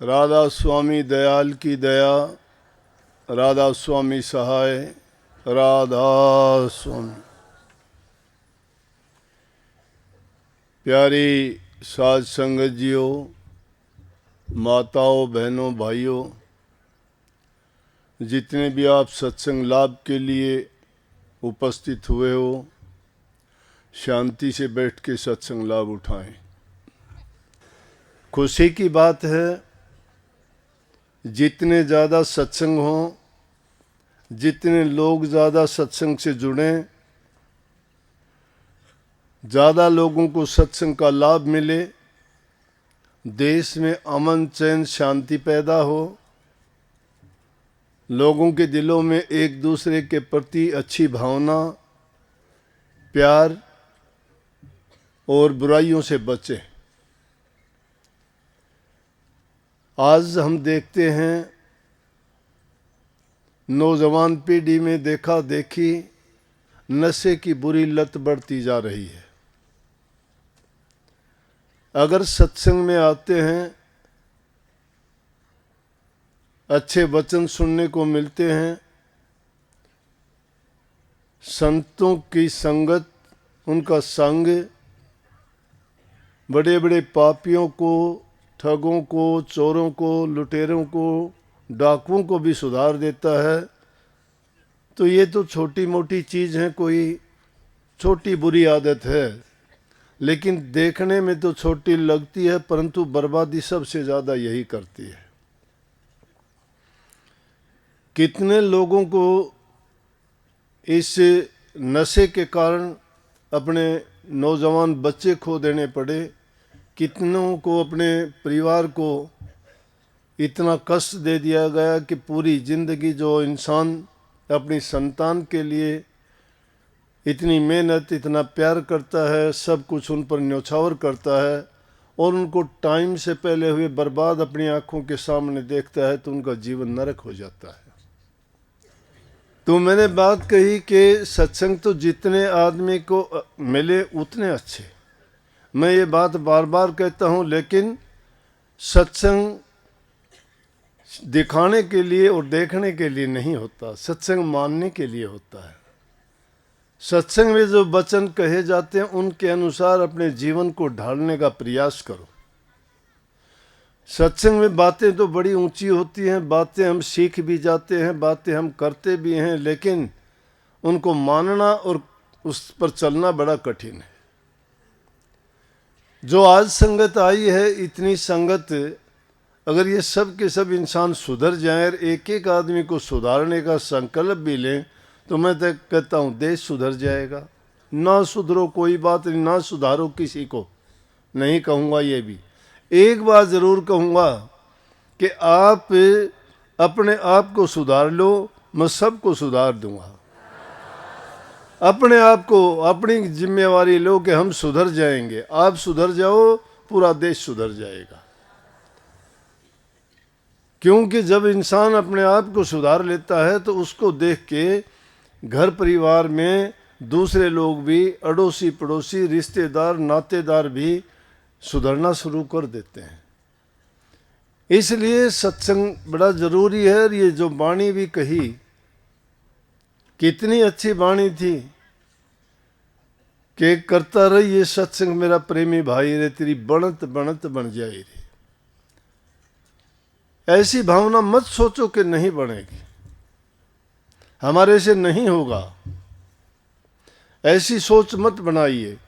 राधा स्वामी दयाल की दया, राधा स्वामी सहाय, राधा स्वामी। प्यारी साध संगत जियो, माताओं, बहनों, भाइयों, जितने भी आप सत्संग लाभ के लिए उपस्थित हुए हो, शांति से बैठ के सत्संग लाभ उठाएं। खुशी की बात है, जितने ज़्यादा सत्संग हों, जितने लोग ज़्यादा सत्संग से जुड़ें, ज़्यादा लोगों को सत्संग का लाभ मिले, देश में अमन चैन शांति पैदा हो, लोगों के दिलों में एक दूसरे के प्रति अच्छी भावना, प्यार और बुराइयों से बचें। आज हम देखते हैं नौजवान पीढ़ी में देखा देखी नशे की बुरी लत बढ़ती जा रही है। अगर सत्संग में आते हैं, अच्छे वचन सुनने को मिलते हैं, संतों की संगत, उनका संग बड़े बड़े पापियों को, ठगों को, चोरों को, लुटेरों को, डाकुओं को भी सुधार देता है, तो ये तो छोटी मोटी चीज़ है, कोई छोटी बुरी आदत है, लेकिन देखने में तो छोटी लगती है, परंतु बर्बादी सबसे ज़्यादा यही करती है। कितने लोगों को इस नशे के कारण अपने नौजवान बच्चे खो देने पड़े, कितनों को अपने परिवार को इतना कष्ट दे दिया गया कि पूरी ज़िंदगी जो इंसान अपनी संतान के लिए इतनी मेहनत, इतना प्यार करता है, सब कुछ उन पर न्यौछावर करता है और उनको टाइम से पहले हुए बर्बाद अपनी आंखों के सामने देखता है, तो उनका जीवन नरक हो जाता है। तो मैंने बात कही कि सत्संग तो जितने आदमी को मिले उतने अच्छे। मैं ये बात बार बार कहता हूँ, लेकिन सत्संग दिखाने के लिए और देखने के लिए नहीं होता, सत्संग मानने के लिए होता है। सत्संग में जो वचन कहे जाते हैं उनके अनुसार अपने जीवन को ढालने का प्रयास करो। सत्संग में बातें तो बड़ी ऊंची होती हैं, बातें हम सीख भी जाते हैं, बातें हम करते भी हैं, लेकिन उनको मानना और उस पर चलना बड़ा कठिन है। जो आज संगत आई है, इतनी संगत, अगर ये सब के सब इंसान सुधर जाएं और एक एक आदमी को सुधारने का संकल्प भी लें, तो मैं तो कहता हूँ देश सुधर जाएगा। ना सुधरो कोई बात नहीं, ना सुधारो किसी को नहीं कहूँगा। ये भी एक बात ज़रूर कहूँगा कि आप अपने आप को सुधार लो, मैं सबको सुधार दूँगा। अपने आप को, अपनी जिम्मेवारी लो कि हम सुधर जाएंगे। आप सुधर जाओ, पूरा देश सुधर जाएगा। क्योंकि जब इंसान अपने आप को सुधार लेता है तो उसको देख के घर परिवार में दूसरे लोग भी, अड़ोसी पड़ोसी, रिश्तेदार, नातेदार भी सुधरना शुरू कर देते हैं। इसलिए सत्संग बड़ा ज़रूरी है। और ये जो वाणी भी कही, कितनी अच्छी वाणी थी कि करता रही ये सत्संग मेरा प्रेमी भाई रे, तेरी बनत बनत बन जाए रे। ऐसी भावना मत सोचो कि नहीं बनेगी, हमारे से नहीं होगा, ऐसी सोच मत बनाइए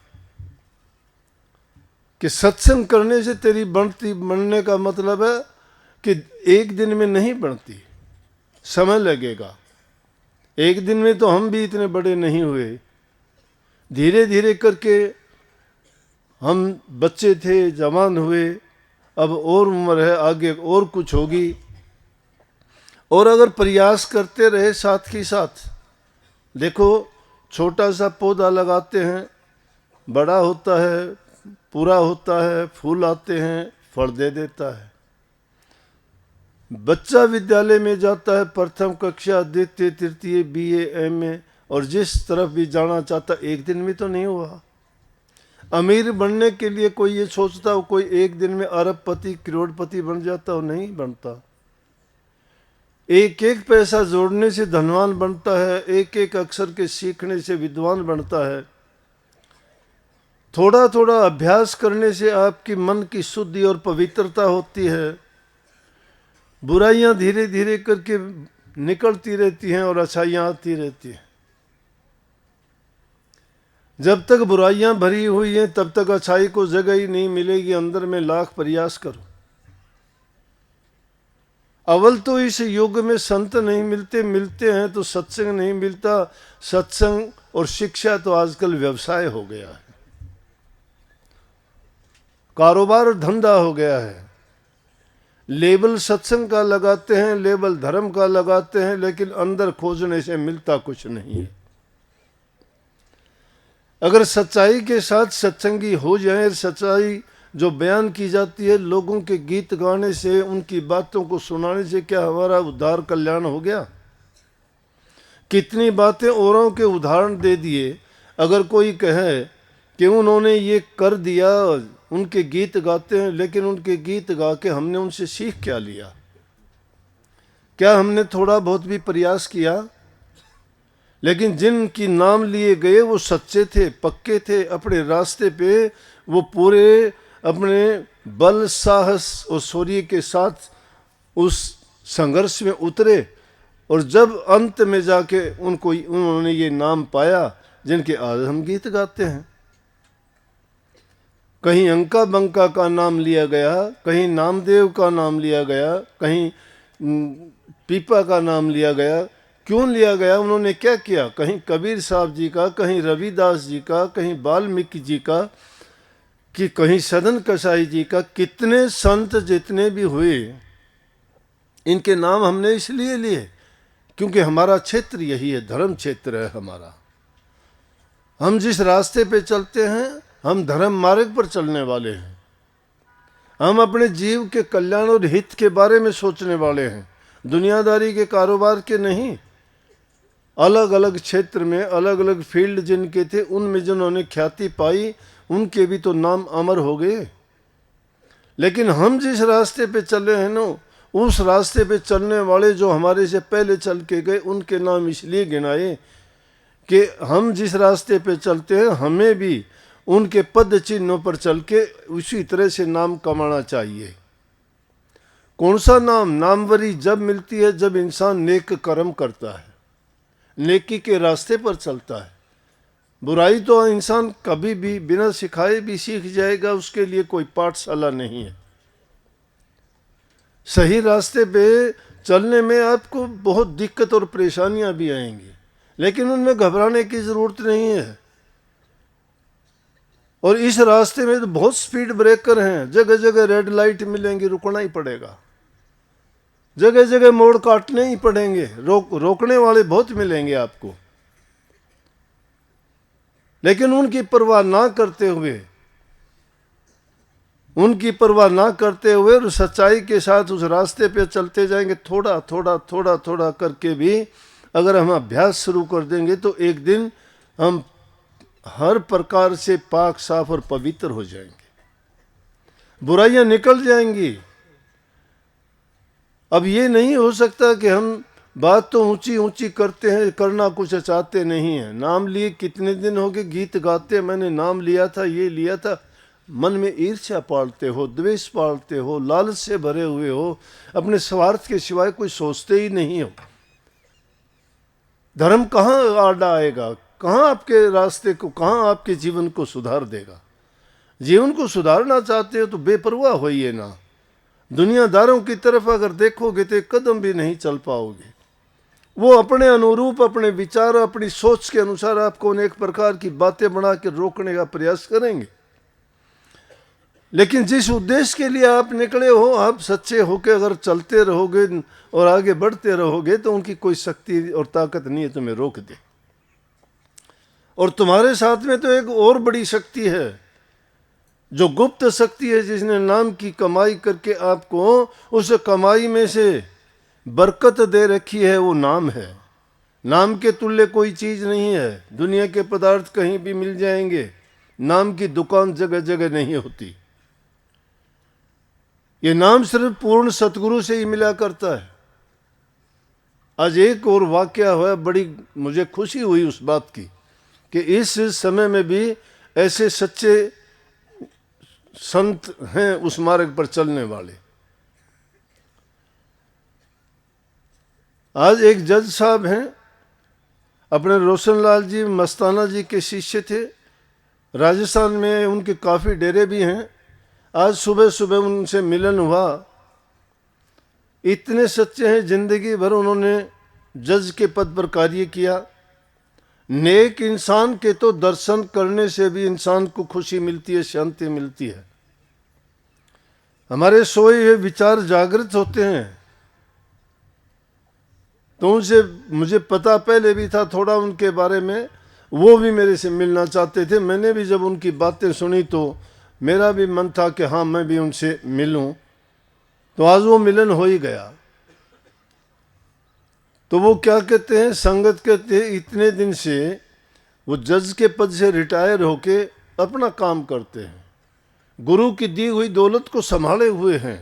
कि सत्संग करने से तेरी बनने का मतलब है कि एक दिन में नहीं बनती, समय लगेगा। एक दिन में तो हम भी इतने बड़े नहीं हुए, धीरे धीरे करके हम बच्चे थे, जवान हुए, अब और उम्र है, आगे और कुछ होगी। और अगर प्रयास करते रहे साथ ही साथ, देखो छोटा सा पौधा लगाते हैं, बड़ा होता है, पूरा होता है, फूल आते हैं, फल दे देता है। बच्चा विद्यालय में जाता है, प्रथम कक्षा, द्वितीय, तृतीय, BA, MA, और जिस तरफ भी जाना चाहता, एक दिन में तो नहीं हुआ। अमीर बनने के लिए कोई ये सोचता हो कोई एक दिन में अरबपति करोड़पति बन जाता हो, नहीं बनता। एक एक पैसा जोड़ने से धनवान बनता है, एक एक अक्षर के सीखने से विद्वान बनता है। थोड़ा थोड़ा अभ्यास करने से आपकी मन की शुद्धि और पवित्रता होती है। बुराइयां धीरे धीरे करके निकलती रहती हैं और अच्छाइयां आती रहती हैं। जब तक बुराइयां भरी हुई हैं तब तक अच्छाई को जगह ही नहीं मिलेगी। अंदर में लाख प्रयास करो। अव्वल तो इस युग में संत नहीं मिलते, मिलते हैं तो सत्संग नहीं मिलता। सत्संग और शिक्षा तो आजकल व्यवसाय हो गया है, कारोबार धंधा हो गया है। लेबल सत्संग का लगाते हैं, लेबल धर्म का लगाते हैं, लेकिन अंदर खोजने से मिलता कुछ नहीं है। अगर सच्चाई के साथ सत्संगी हो जाए, सच्चाई जो बयान की जाती है, लोगों के गीत गाने से, उनकी बातों को सुनाने से क्या हमारा उद्धार कल्याण हो गया? कितनी बातें औरों के उदाहरण दे दिए। अगर कोई कहे कि उन्होंने ये कर दिया, उनके गीत गाते हैं, लेकिन उनके गीत गा के हमने उनसे सीख क्या लिया? क्या हमने थोड़ा बहुत भी प्रयास किया? लेकिन जिनकी नाम लिए गए वो सच्चे थे, पक्के थे, अपने रास्ते पे वो पूरे अपने बल, साहस और शौर्य के साथ उस संघर्ष में उतरे, और जब अंत में जाके उन्होंने ये नाम पाया जिनके आज हम गीत गाते हैं। कहीं अंका बंका का नाम लिया गया, कहीं नामदेव का नाम लिया गया, कहीं पीपा का नाम लिया गया। क्यों लिया गया? उन्होंने क्या किया? कहीं कबीर साहब जी का, कहीं रविदास जी का, कहीं वाल्मीकि जी का, कि कहीं सदन कसाई जी का। कितने संत जितने भी हुए, इनके नाम हमने इसलिए लिए क्योंकि हमारा क्षेत्र यही है, धर्म क्षेत्र है हमारा। हम जिस रास्ते पे चलते हैं, हम धर्म मार्ग पर चलने वाले हैं। हम अपने जीव के कल्याण और हित के बारे में सोचने वाले हैं, दुनियादारी के, कारोबार के नहीं। अलग अलग क्षेत्र में अलग अलग फील्ड जिनके थे, उनमें जिन्होंने ख्याति पाई, उनके भी तो नाम अमर हो गए। लेकिन हम जिस रास्ते पे चले हैं ना, उस रास्ते पे चलने वाले जो हमारे से पहले चल के गए, उनके नाम इसलिए गिनाए कि हम जिस रास्ते पे चलते हैं, हमें भी उनके पद चिन्हों पर चल के उसी तरह से नाम कमाना चाहिए। कौन सा नाम? नामवरी जब मिलती है जब इंसान नेक कर्म करता है, नेकी के रास्ते पर चलता है। बुराई तो इंसान कभी भी बिना सिखाए भी सीख जाएगा, उसके लिए कोई पाठशाला नहीं है। सही रास्ते पे चलने में आपको बहुत दिक्कत और परेशानियां भी आएंगी, लेकिन उनमें घबराने की जरूरत नहीं है। और इस रास्ते में तो बहुत स्पीड ब्रेकर हैं, जगह जगह रेड लाइट मिलेंगी, रुकना ही पड़ेगा। जगह जगह मोड़ काटने ही पड़ेंगे, रोकने वाले बहुत मिलेंगे आपको। लेकिन उनकी परवाह ना करते हुए और सच्चाई के साथ उस रास्ते पे चलते जाएंगे। थोड़ा थोड़ा थोड़ा थोड़ा करके भी अगर हम अभ्यास शुरू कर देंगे तो एक दिन हम हर प्रकार से पाक, साफ और पवित्र हो जाएंगे। बुराइयां निकल जाएंगी। अब ये नहीं हो सकता कि हम बात तो ऊंची ऊंची करते हैं, करना कुछ चाहते नहीं है। नाम लिए कितने दिन हो गए, गीत गाते, मैंने नाम लिया था, ये लिया था। मन में ईर्ष्या पालते हो, द्वेष पालते हो, लालच से भरे हुए हो, अपने स्वार्थ के सिवाय कोई सोचते ही नहीं हो। धर्म कहाँ आड़ा आएगा? कहाँ आपके रास्ते को, कहाँ आपके जीवन को सुधार देगा? जीवन को सुधारना चाहते हो तो बेपरवाह होइए ना। दुनियादारों की तरफ अगर देखोगे तो एक कदम भी नहीं चल पाओगे। वो अपने अनुरूप, अपने विचार, अपनी सोच के अनुसार आपको अनेक प्रकार की बातें बना के रोकने का प्रयास करेंगे। लेकिन जिस उद्देश्य के लिए आप निकले हो, आप सच्चे होकर अगर चलते रहोगे और आगे बढ़ते रहोगे तो उनकी कोई शक्ति और ताकत नहीं है तुम्हें रोक दे। और तुम्हारे साथ में तो एक और बड़ी शक्ति है, जो गुप्त शक्ति है, जिसने नाम की कमाई करके आपको उस कमाई में से बरकत दे रखी है। वो नाम है। नाम के तुल्य कोई चीज नहीं है। दुनिया के पदार्थ कहीं भी मिल जाएंगे, नाम की दुकान जगह जगह नहीं होती। ये नाम सिर्फ पूर्ण सतगुरु से ही मिला करता है। आज एक और वाकया हुआ, बड़ी मुझे खुशी हुई उस बात की कि इस समय में भी ऐसे सच्चे संत हैं उस मार्ग पर चलने वाले। आज एक जज साहब हैं, अपने रोशनलाल जी मस्ताना जी के शिष्य थे। राजस्थान में उनके काफ़ी डेरे भी हैं। आज सुबह सुबह उनसे मिलन हुआ। इतने सच्चे हैं, जिंदगी भर उन्होंने जज के पद पर कार्य किया। नेक इंसान के तो दर्शन करने से भी इंसान को खुशी मिलती है, शांति मिलती है। हमारे सोए हुए विचार जागृत होते हैं। तो उनसे मुझे पता पहले भी था थोड़ा उनके बारे में, वो भी मेरे से मिलना चाहते थे। मैंने भी जब उनकी बातें सुनी तो मेरा भी मन था कि हाँ मैं भी उनसे मिलूं। तो आज वो मिलन हो ही गया। तो वो क्या कहते हैं, संगत कहते हैं इतने दिन से वो जज के पद से रिटायर होके अपना काम करते हैं, गुरु की दी हुई दौलत को संभाले हुए हैं,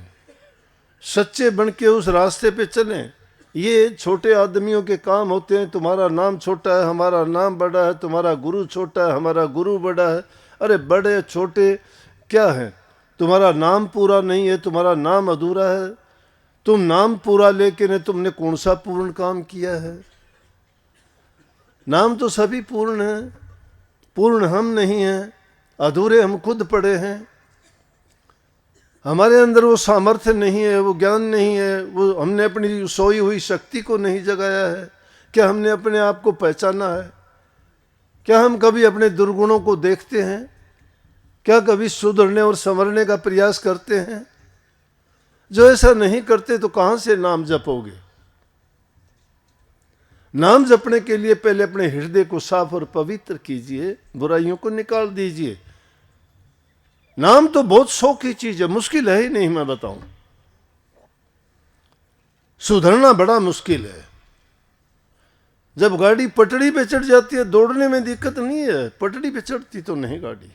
सच्चे बन के उस रास्ते पे चलें। ये छोटे आदमियों के काम होते हैं। तुम्हारा नाम छोटा है, हमारा नाम बड़ा है, तुम्हारा गुरु छोटा है, हमारा गुरु बड़ा है। अरे बड़े छोटे क्या है, तुम्हारा नाम पूरा नहीं है, तुम्हारा नाम अधूरा है। तुम नाम पूरा लेके ने तुमने कौन सा पूर्ण काम किया है? नाम तो सभी पूर्ण है, पूर्ण हम नहीं हैं, अधूरे हम खुद पड़े हैं। हमारे अंदर वो सामर्थ्य नहीं है, वो ज्ञान नहीं है, वो हमने अपनी सोई हुई शक्ति को नहीं जगाया है। क्या हमने अपने आप को पहचाना है? क्या हम कभी अपने दुर्गुणों को देखते हैं? क्या कभी सुधरने और संवरने का प्रयास करते हैं? जो ऐसा नहीं करते तो कहां से नाम जपोगे? नाम जपने के लिए पहले अपने हृदय को साफ और पवित्र कीजिए, बुराइयों को निकाल दीजिए। नाम तो बहुत शौक की चीज है, मुश्किल है ही नहीं। मैं बताऊं, सुधरना बड़ा मुश्किल है। जब गाड़ी पटड़ी पे चढ़ जाती है, दौड़ने में दिक्कत नहीं है, पटड़ी पे चढ़ती तो नहीं गाड़ी।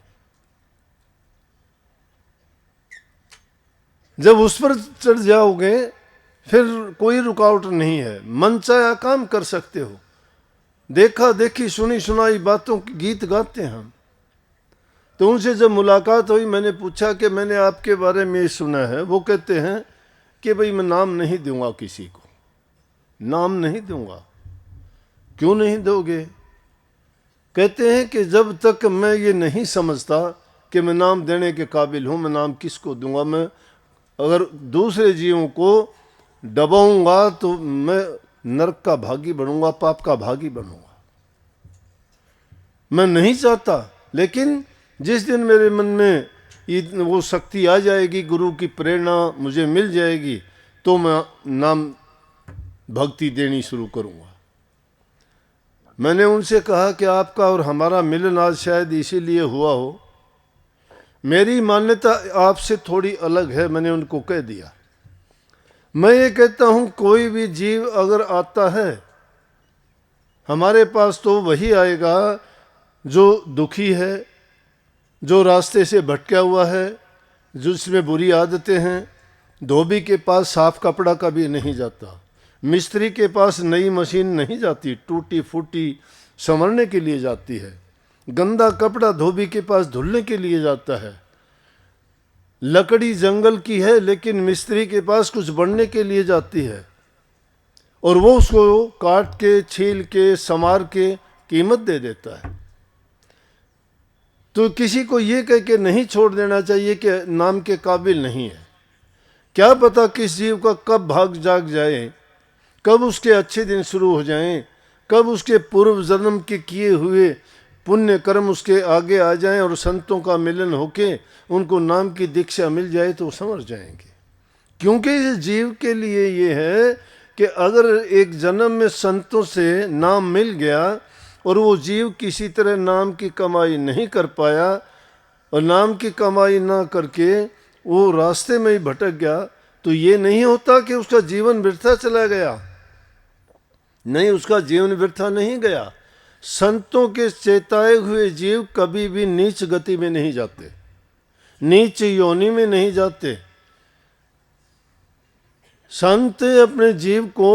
जब उस पर चढ़ जाओगे फिर कोई रुकावट नहीं है, मन चाहे काम कर सकते हो। देखा देखी सुनी सुनाई बातों की गीत गाते हैं हम। तो उनसे जब मुलाकात हुई, मैंने पूछा कि मैंने आपके बारे में सुना है। वो कहते हैं कि भाई मैं नाम नहीं दूंगा किसी को, नाम नहीं दूंगा। क्यों नहीं दोगे? कहते हैं कि जब तक मैं ये नहीं समझता कि मैं नाम देने के काबिल हूं, मैं नाम किसको दूंगा? मैं अगर दूसरे जीवों को दबाऊंगा तो मैं नरक का भागी बनूंगा, पाप का भागी बनूंगा। मैं नहीं चाहता। लेकिन जिस दिन मेरे मन में वो शक्ति आ जाएगी, गुरु की प्रेरणा मुझे मिल जाएगी, तो मैं नाम भक्ति देनी शुरू करूंगा। मैंने उनसे कहा कि आपका और हमारा मिलन आज शायद इसीलिए हुआ हो। मेरी मान्यता आपसे थोड़ी अलग है, मैंने उनको कह दिया। मैं ये कहता हूं कोई भी जीव अगर आता है हमारे पास तो वही आएगा जो दुखी है, जो रास्ते से भटका हुआ है, जिसमें बुरी आदतें हैं। धोबी के पास साफ कपड़ा कभी नहीं जाता, मिस्त्री के पास नई मशीन नहीं जाती, टूटी फूटी संवरने के लिए जाती है। गंदा कपड़ा धोबी के पास धुलने के लिए जाता है। लकड़ी जंगल की है लेकिन मिस्त्री के पास कुछ बनने के लिए जाती है, और वो उसको काट के छील के संवार के कीमत दे देता है। तो किसी को ये कह के नहीं छोड़ देना चाहिए कि नाम के काबिल नहीं है। क्या पता किस जीव का कब भाग जाग जाए, कब उसके अच्छे दिन शुरू हो जाएं, कब उसके पूर्व जन्म के किए हुए पुण्य कर्म उसके आगे आ जाएं और संतों का मिलन होके उनको नाम की दीक्षा मिल जाए तो समझ जाएंगे। क्योंकि इस जीव के लिए ये है कि अगर एक जन्म में संतों से नाम मिल गया और वो जीव किसी तरह नाम की कमाई नहीं कर पाया और नाम की कमाई ना करके वो रास्ते में ही भटक गया, तो ये नहीं होता कि उसका जीवन व्यर्थ चला गया। नहीं, उसका जीवन व्यर्थ नहीं गया। संतों के चेताए हुए जीव कभी भी नीच गति में नहीं जाते, नीच योनि में नहीं जाते। संत अपने जीव को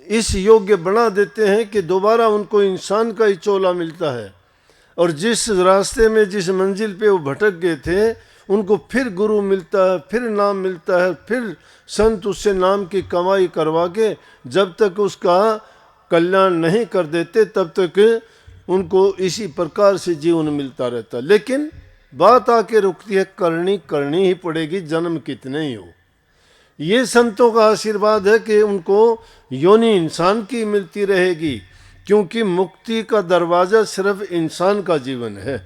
इस योग्य बना देते हैं कि दोबारा उनको इंसान का ही चोला मिलता है, और जिस रास्ते में जिस मंजिल पे वो भटक गए थे उनको फिर गुरु मिलता है, फिर नाम मिलता है, फिर संत उससे नाम की कमाई करवा के जब तक उसका कल्याण नहीं कर देते तब तक उनको इसी प्रकार से जीवन मिलता रहता। लेकिन बात आके रुकती है, करनी ही पड़ेगी, जन्म कितने ही हो। ये संतों का आशीर्वाद है कि उनको योनि इंसान की मिलती रहेगी, क्योंकि मुक्ति का दरवाजा सिर्फ इंसान का जीवन है।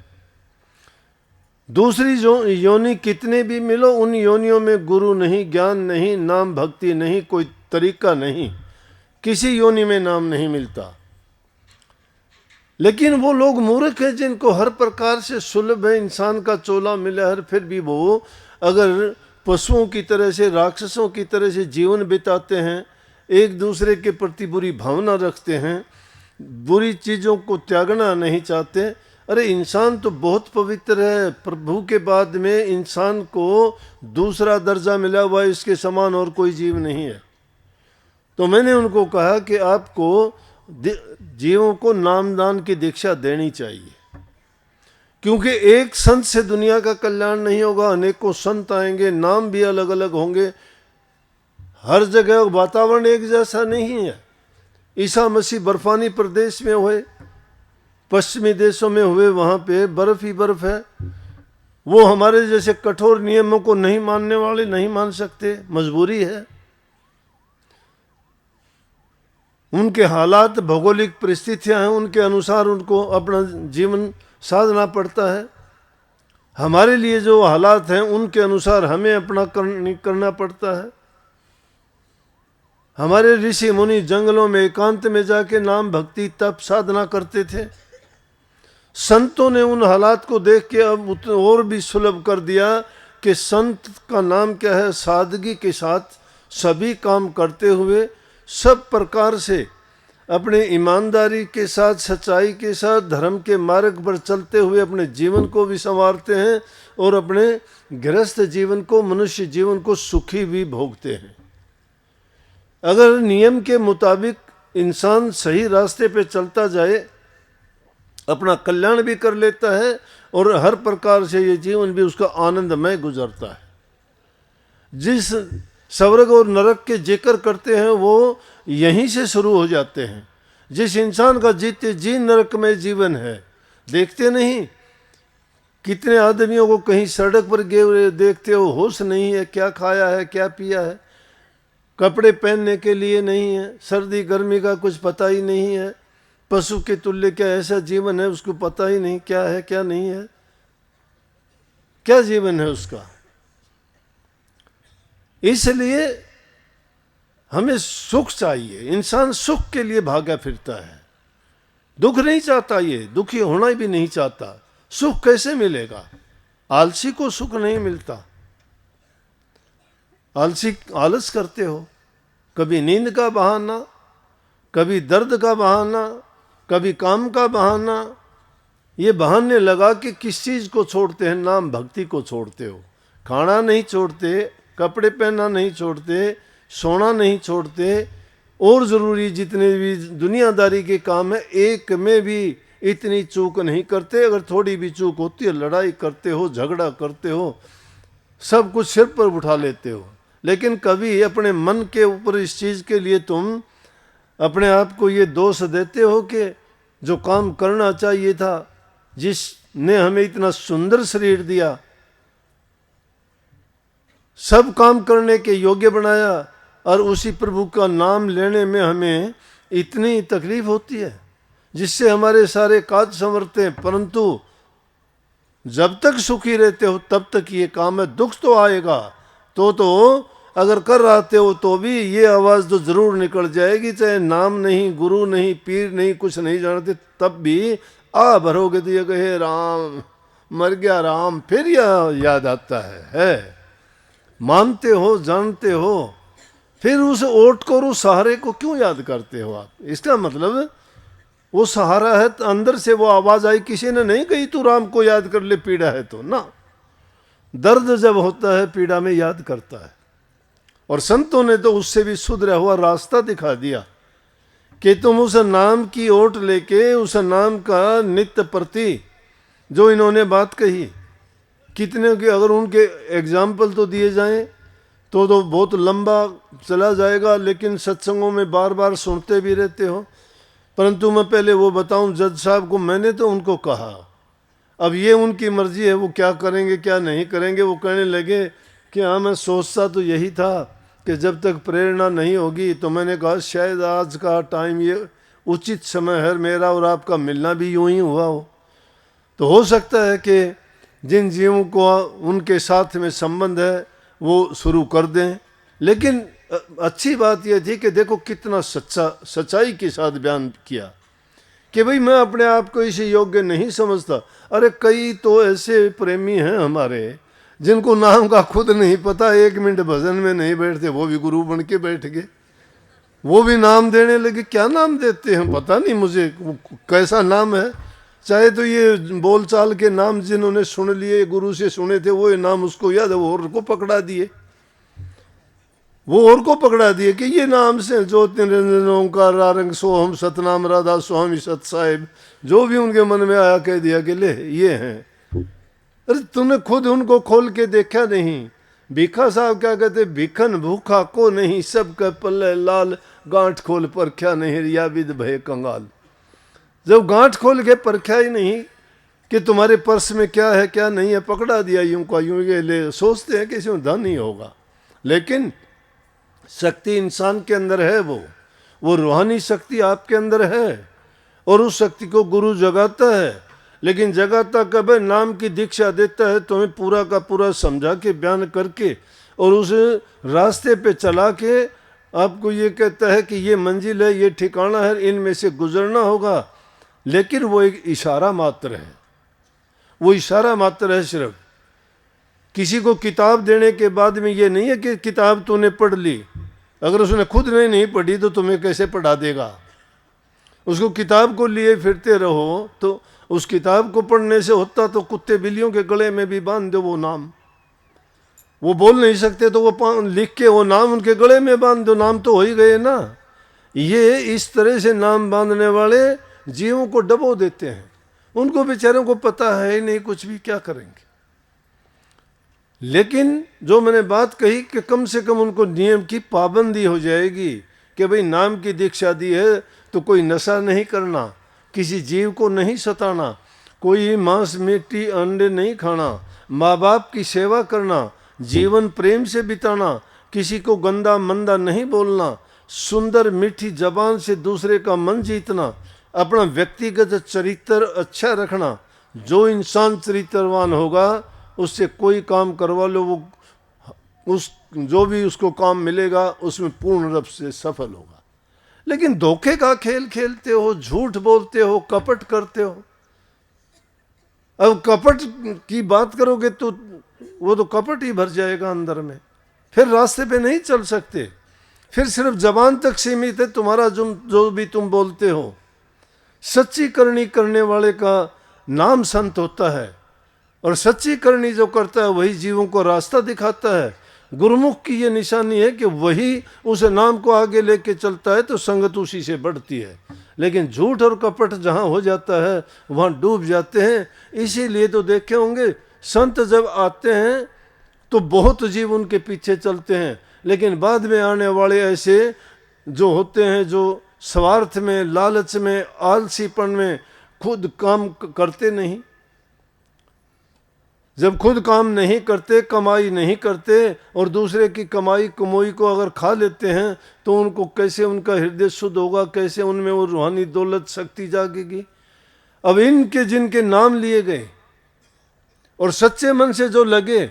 दूसरी जो योनि कितने भी मिलो, उन योनियों में गुरु नहीं, ज्ञान नहीं, नाम भक्ति नहीं, कोई तरीका नहीं, किसी योनि में नाम नहीं मिलता। लेकिन वो लोग मूर्ख हैं जिनको हर प्रकार से सुलभ है, इंसान का चोला मिला है, फिर भी वो अगर पशुओं की तरह से, राक्षसों की तरह से जीवन बिताते हैं, एक दूसरे के प्रति बुरी भावना रखते हैं, बुरी चीज़ों को त्यागना नहीं चाहते। अरे इंसान तो बहुत पवित्र है, प्रभु के बाद में इंसान को दूसरा दर्जा मिला हुआ है, इसके समान और कोई जीव नहीं है। तो मैंने उनको कहा कि आपको जीवों को नामदान की दीक्षा देनी चाहिए, क्योंकि एक संत से दुनिया का कल्याण नहीं होगा, अनेकों संत आएंगे, नाम भी अलग अलग होंगे, हर जगह वातावरण एक जैसा नहीं है। ईसा मसीह बर्फानी प्रदेश में हुए, पश्चिमी देशों में हुए, वहाँ पे बर्फ ही बर्फ है। वो हमारे जैसे कठोर नियमों को नहीं मानने वाले नहीं मान सकते, मजबूरी है। उनके हालात, भौगोलिक परिस्थितियां हैं, उनके अनुसार उनको अपना जीवन साधना पड़ता है। हमारे लिए जो हालात हैं उनके अनुसार हमें अपना करना पड़ता है। हमारे ऋषि मुनि जंगलों में एकांत में जाके नाम भक्ति तप साधना करते थे। संतों ने उन हालात को देख के अब और भी सुलभ कर दिया कि संत का नाम क्या है, सादगी के साथ सभी काम करते हुए, सब प्रकार से अपने ईमानदारी के साथ, सच्चाई के साथ, धर्म के मार्ग पर चलते हुए अपने जीवन को भी संवारते हैं और अपने गृहस्थ जीवन को, मनुष्य जीवन को सुखी भी भोगते हैं। अगर नियम के मुताबिक इंसान सही रास्ते पे चलता जाए, अपना कल्याण भी कर लेता है और हर प्रकार से ये जीवन भी उसका आनंदमय गुजरता है। जिस स्वर्ग और नरक के जिक्र करते हैं वो यहीं से शुरू हो जाते हैं। जिस इंसान का जीते जी नरकमय जीवन है, देखते नहीं कितने आदमियों को कहीं सड़क पर गिरे देखते हो, होश नहीं है, क्या खाया है क्या पिया है, कपड़े पहनने के लिए नहीं है, सर्दी गर्मी का कुछ पता ही नहीं है, पशु के तुल्य क्या ऐसा जीवन है उसको पता ही नहीं क्या है क्या नहीं है, क्या जीवन है उसका। इसलिए हमें सुख चाहिए, इंसान सुख के लिए भागा फिरता है, दुख नहीं चाहता, ये दुखी होना भी नहीं चाहता। सुख कैसे मिलेगा? आलसी को सुख नहीं मिलता। आलस करते हो, कभी नींद का बहाना, कभी दर्द का बहाना, कभी काम का बहाना, ये बहाने लगा कि किस चीज़ को छोड़ते हैं? नाम भक्ति को छोड़ते हो। खाना नहीं छोड़ते, कपड़े पहनना नहीं छोड़ते, सोना नहीं छोड़ते, और ज़रूरी जितने भी दुनियादारी के काम है एक में भी इतनी चूक नहीं करते। अगर थोड़ी भी चूक होती है लड़ाई करते हो, झगड़ा करते हो, सब कुछ सिर पर उठा लेते हो। लेकिन कभी अपने मन के ऊपर इस चीज़ के लिए तुम अपने आप को ये दोष देते हो कि जो काम करना चाहिए था, जिसने हमें इतना सुंदर शरीर दिया, सब काम करने के योग्य बनाया, और उसी प्रभु का नाम लेने में हमें इतनी तकलीफ होती है जिससे हमारे सारे काज संवरते हैं, परंतु जब तक सुखी रहते हो तब तक ये काम है। दुख तो आएगा तो अगर कर रहते हो तो भी ये आवाज़ तो ज़रूर निकल जाएगी, चाहे नाम नहीं, गुरु नहीं, पीर नहीं, कुछ नहीं जानते, तब भी आ भरोगे तो ये कहे राम मर गया राम, फिर यह याद आता है। मानते हो, जानते हो, फिर उस ओट को और उस सहारे को क्यों याद करते हो आप? इसका मतलब वो सहारा है, तो अंदर से वो आवाज आई, किसी ने नहीं कही तू राम को याद कर ले, पीड़ा है तो ना। दर्द जब होता है पीड़ा में याद करता है। और संतों ने तो उससे भी सुधरा हुआ रास्ता दिखा दिया कि तुम उस नाम की ओट लेके, उस नाम का नित्य प्रति जो इन्होंने बात कही, कितने के अगर उनके एग्जाम्पल तो दिए जाएं तो बहुत लंबा चला जाएगा, लेकिन सत्संगों में बार बार सुनते भी रहते हो। परंतु मैं पहले वो बताऊं, जज साहब को मैंने तो उनको कहा, अब ये उनकी मर्जी है, वो क्या करेंगे क्या नहीं करेंगे। वो कहने लगे कि हाँ मैं सोचता तो यही था कि जब तक प्रेरणा नहीं होगी, तो मैंने कहा शायद आज का टाइम ये उचित समय है, मेरा और आपका मिलना भी यूं ही हुआ हो। तो हो सकता है कि जिन जीवों को उनके साथ में संबंध है वो शुरू कर दें। लेकिन अच्छी बात यह थी कि देखो कितना सच्चाई के साथ बयान किया कि भाई मैं अपने आप को इसे योग्य नहीं समझता। अरे कई तो ऐसे प्रेमी हैं हमारे जिनको नाम का खुद नहीं पता, 1 मिनट भजन में नहीं बैठते, वो भी गुरु बन के बैठ गए, वो भी नाम देने लगे। क्या नाम देते हैं पता नहीं मुझे, कैसा नाम है। चाहे तो ये बोलचाल के नाम जिन्होंने सुन लिए, गुरु से सुने थे, वो नाम उसको याद है, वो और को पकड़ा दिए, वो और को पकड़ा दिए कि ये नाम से ज्योति निरंजन ओंकार रारंग सोहम सतनाम राधा स्वामी सत साहिब, जो भी उनके मन में आया कह दिया कि ले ये हैं। अरे तुमने खुद उनको खोल के देखा नहीं। भीखा साहब क्या कहते, भिखन भूखा को नहीं, सब का पल्ले लाल, गांठ खोल पर क्या नहीं, रिया विद भय कंगाल। जब गांठ खोल के परखा ही नहीं कि तुम्हारे पर्स में क्या है क्या नहीं है, पकड़ा दिया यूं का यूं, ये ले सोचते हैं कि इसमें धन ही होगा। लेकिन शक्ति इंसान के अंदर है, वो रूहानी शक्ति आपके अंदर है, और उस शक्ति को गुरु जगाता है। लेकिन जगाता कब है? नाम की दीक्षा देता है, तुम्हें पूरा का पूरा समझा के बयान करके, और उस रास्ते पे चला के आपको ये कहता है कि ये मंजिल है, ये ठिकाना है, इनमें से गुजरना होगा। लेकिन वो एक इशारा मात्र है, वो इशारा मात्र है। सिर्फ किसी को किताब देने के बाद में ये नहीं है कि किताब तूने पढ़ ली, अगर उसने खुद ने नहीं पढ़ी तो तुम्हें कैसे पढ़ा देगा। उसको किताब को लिए फिरते रहो, तो उस किताब को पढ़ने से होता तो कुत्ते बिल्लियों के गले में भी बांध दो वो नाम। वो बोल नहीं सकते तो वो लिख के वो नाम उनके गले में बांध दो, नाम तो हो ही गए ना। ये इस तरह से नाम बांधने वाले जीवों को डबो देते हैं, उनको बेचारों को पता है ही नहीं कुछ भी, क्या करेंगे। लेकिन जो मैंने बात कही कि कम से कम उनको नियम की पाबंदी हो जाएगी कि भाई नाम की दीक्षा दी है तो कोई नशा नहीं करना, किसी जीव को नहीं सताना, कोई मांस मिट्टी अंडे नहीं खाना, माँ बाप की सेवा करना, जीवन प्रेम से बिताना, किसी को गंदा मंदा नहीं बोलना, सुंदर मीठी जबान से दूसरे का मन जीतना, अपना व्यक्तिगत चरित्र अच्छा रखना। जो इंसान चरित्रवान होगा उससे कोई काम करवा लो, वो उस जो भी उसको काम मिलेगा उसमें पूर्ण रूप से सफल होगा। लेकिन धोखे का खेल खेलते हो, झूठ बोलते हो, कपट करते हो। अब कपट की बात करोगे तो वो तो कपट ही भर जाएगा अंदर में, फिर रास्ते पे नहीं चल सकते, फिर सिर्फ जबान तक सीमित है तुम्हारा जो भी तुम बोलते हो। सच्ची करनी करने वाले का नाम संत होता है, और सच्ची करनी जो करता है वही जीवों को रास्ता दिखाता है। गुरुमुख की ये निशानी है कि वही उस नाम को आगे लेके चलता है तो संगत उसी से बढ़ती है। लेकिन झूठ और कपट जहाँ हो जाता है वहाँ डूब जाते हैं। इसीलिए तो देखे होंगे संत जब आते हैं तो बहुत जीव उनके पीछे चलते हैं, लेकिन बाद में आने वाले ऐसे जो होते हैं जो स्वार्थ में, लालच में, आलसीपन में खुद काम करते नहीं। जब खुद काम नहीं करते, कमाई नहीं करते, और दूसरे की कमाई कमोई को अगर खा लेते हैं तो उनको कैसे उनका हृदय शुद्ध होगा, कैसे उनमें वो रूहानी दौलत शक्ति जागेगी। अब इनके जिनके नाम लिए गए और सच्चे मन से जो लगे,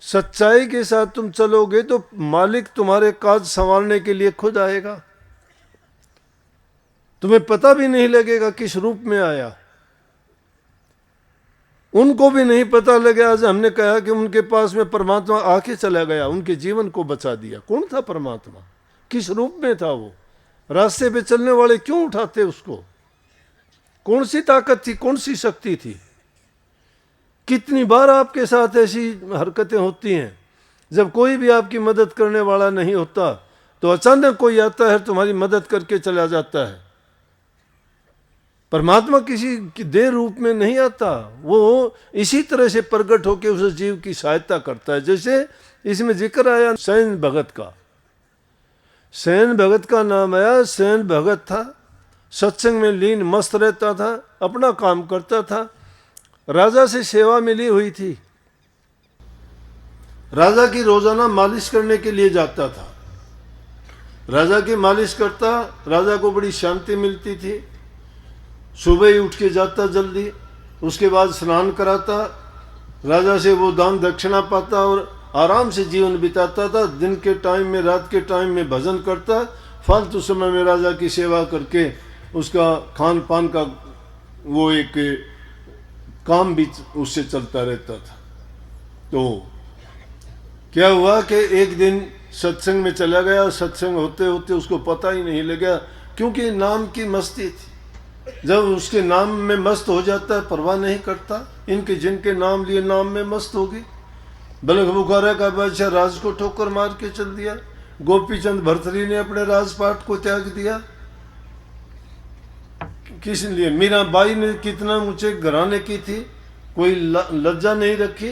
सच्चाई के साथ तुम चलोगे तो मालिक तुम्हारे काज संवारने के लिए खुद आएगा। तुम्हें पता भी नहीं लगेगा किस रूप में आया, उनको भी नहीं पता लगे। आज हमने कहा कि उनके पास में परमात्मा आके चला गया, उनके जीवन को बचा दिया। कौन था परमात्मा, किस रूप में था वो? रास्ते पे चलने वाले क्यों उठाते उसको? कौन सी ताकत थी, कौन सी शक्ति थी? कितनी बार आपके साथ ऐसी हरकतें होती हैं, जब कोई भी आपकी मदद करने वाला नहीं होता तो अचानक कोई आता है, तुम्हारी मदद करके चला जाता है। परमात्मा किसी की देह रूप में नहीं आता, वो इसी तरह से प्रकट होकर उस जीव की सहायता करता है। जैसे इसमें जिक्र आया सैन भगत का, सैन भगत का नाम आया। सैन भगत था, सत्संग में लीन मस्त रहता था, अपना काम करता था, राजा से सेवा मिली हुई थी, राजा की रोजाना मालिश करने के लिए जाता था, राजा की मालिश करता, राजा को बड़ी शांति मिलती थी। सुबह ही उठ के जाता जल्दी, उसके बाद स्नान कराता, राजा से वो दान दक्षिणा पाता और आराम से जीवन बिताता था। दिन के टाइम में, रात के टाइम में भजन करता, फालतू समय में राजा की सेवा करके उसका खान पान का वो एक काम भी उससे चलता रहता था। तो क्या हुआ कि एक दिन सत्संग में चला गया, सत्संग होते होते उसको पता ही नहीं लगा, क्योंकि नाम की मस्ती थी। जब उसके नाम में मस्त हो जाता है, परवाह नहीं करता, इनके जिनके नाम लिए नाम में मस्त हो गई। बलख बुखारा का बादशाह राज को ठोकर मार के चल दिया, गोपीचंद भरथरी ने अपने राजपाट को त्याग दिया। किस लिए? मीराबाई ने कितना ऊंचे घराने की थी, कोई लज्जा नहीं रखी,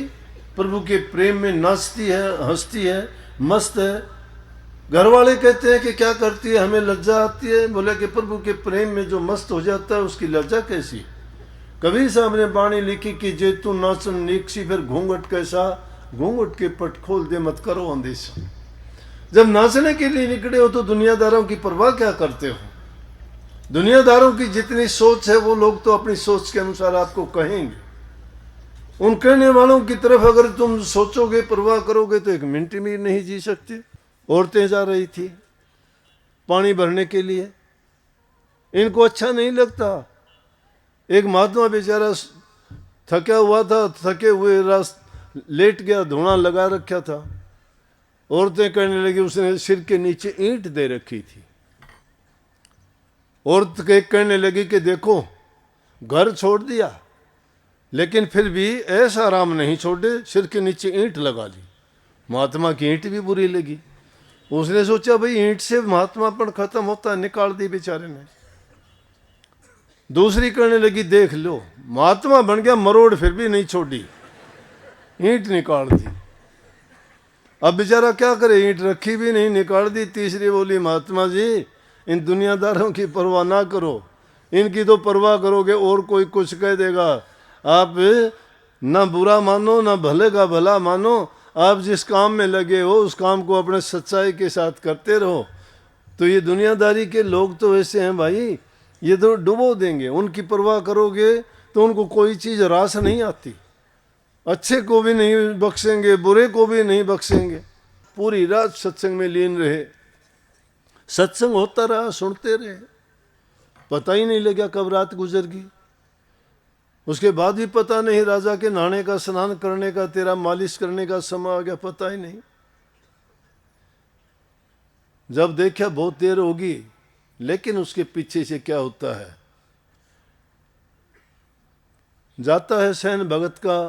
प्रभु के प्रेम में नाचती है, हंसती है, मस्त है। घर वाले कहते हैं कि क्या करती है, हमें लज्जा आती है। बोले कि प्रभु के प्रेम में जो मस्त हो जाता है उसकी लज्जा कैसी? कबीर साहब ने बाणी लिखी कि जे तू नाचन नीकसी फिर घूंघट कैसा, घूंघट के पट खोल दे मत करो अंदेशा। जब नाचने के लिए निकले हो तो दुनियादारों की परवाह क्या करते हो? दुनियादारों की जितनी सोच है वो लोग तो अपनी सोच के अनुसार आपको कहेंगे। उन कहने वालों की तरफ अगर तुम सोचोगे, परवाह करोगे तो एक मिनट में नहीं जी सकते। औरतें जा रही थी पानी भरने के लिए, इनको अच्छा नहीं लगता। एक महात्मा बेचारा थका हुआ था, थके हुए लेट गया, धुआं लगा रखा था। औरतें कहने लगी, उसने सिर के नीचे ईंट दे रखी थी। औरत कहने लगी कि देखो घर छोड़ दिया लेकिन फिर भी ऐसा आराम नहीं छोड़े, सिर के नीचे ईंट लगा ली। महात्मा की ईंट भी बुरी लगी, उसने सोचा भाई ईंट से महात्मापन खत्म होता है, निकाल दी बेचारे ने। दूसरी करने लगी, देख लो महात्मा बन गया, मरोड़ फिर भी नहीं छोड़ी, ईंट निकाल दी। अब बेचारा क्या करे, ईंट रखी भी नहीं, निकाल दी। तीसरी बोली, महात्मा जी इन दुनियादारों की परवाह ना करो, इनकी तो परवाह करोगे और कोई कुछ कह देगा। आप ना बुरा मानो ना भले का भला मानो, आप जिस काम में लगे हो उस काम को अपने सच्चाई के साथ करते रहो। तो ये दुनियादारी के लोग तो ऐसे हैं भाई, ये तो डुबो देंगे। उनकी परवाह करोगे तो उनको कोई चीज़ रास नहीं आती, अच्छे को भी नहीं बख्शेंगे, बुरे को भी नहीं बख्शेंगे। पूरी रात सत्संग में लीन रहे, सत्संग होता रहा, सुनते रहे, पता ही नहीं लगा कब रात गुजर गई। उसके बाद भी पता नहीं, राजा के नहाने का, स्नान करने का, तेरा मालिश करने का समय आ गया, पता ही नहीं। जब देखा बहुत देर होगी, लेकिन उसके पीछे से क्या होता है, जाता है सैन भगत का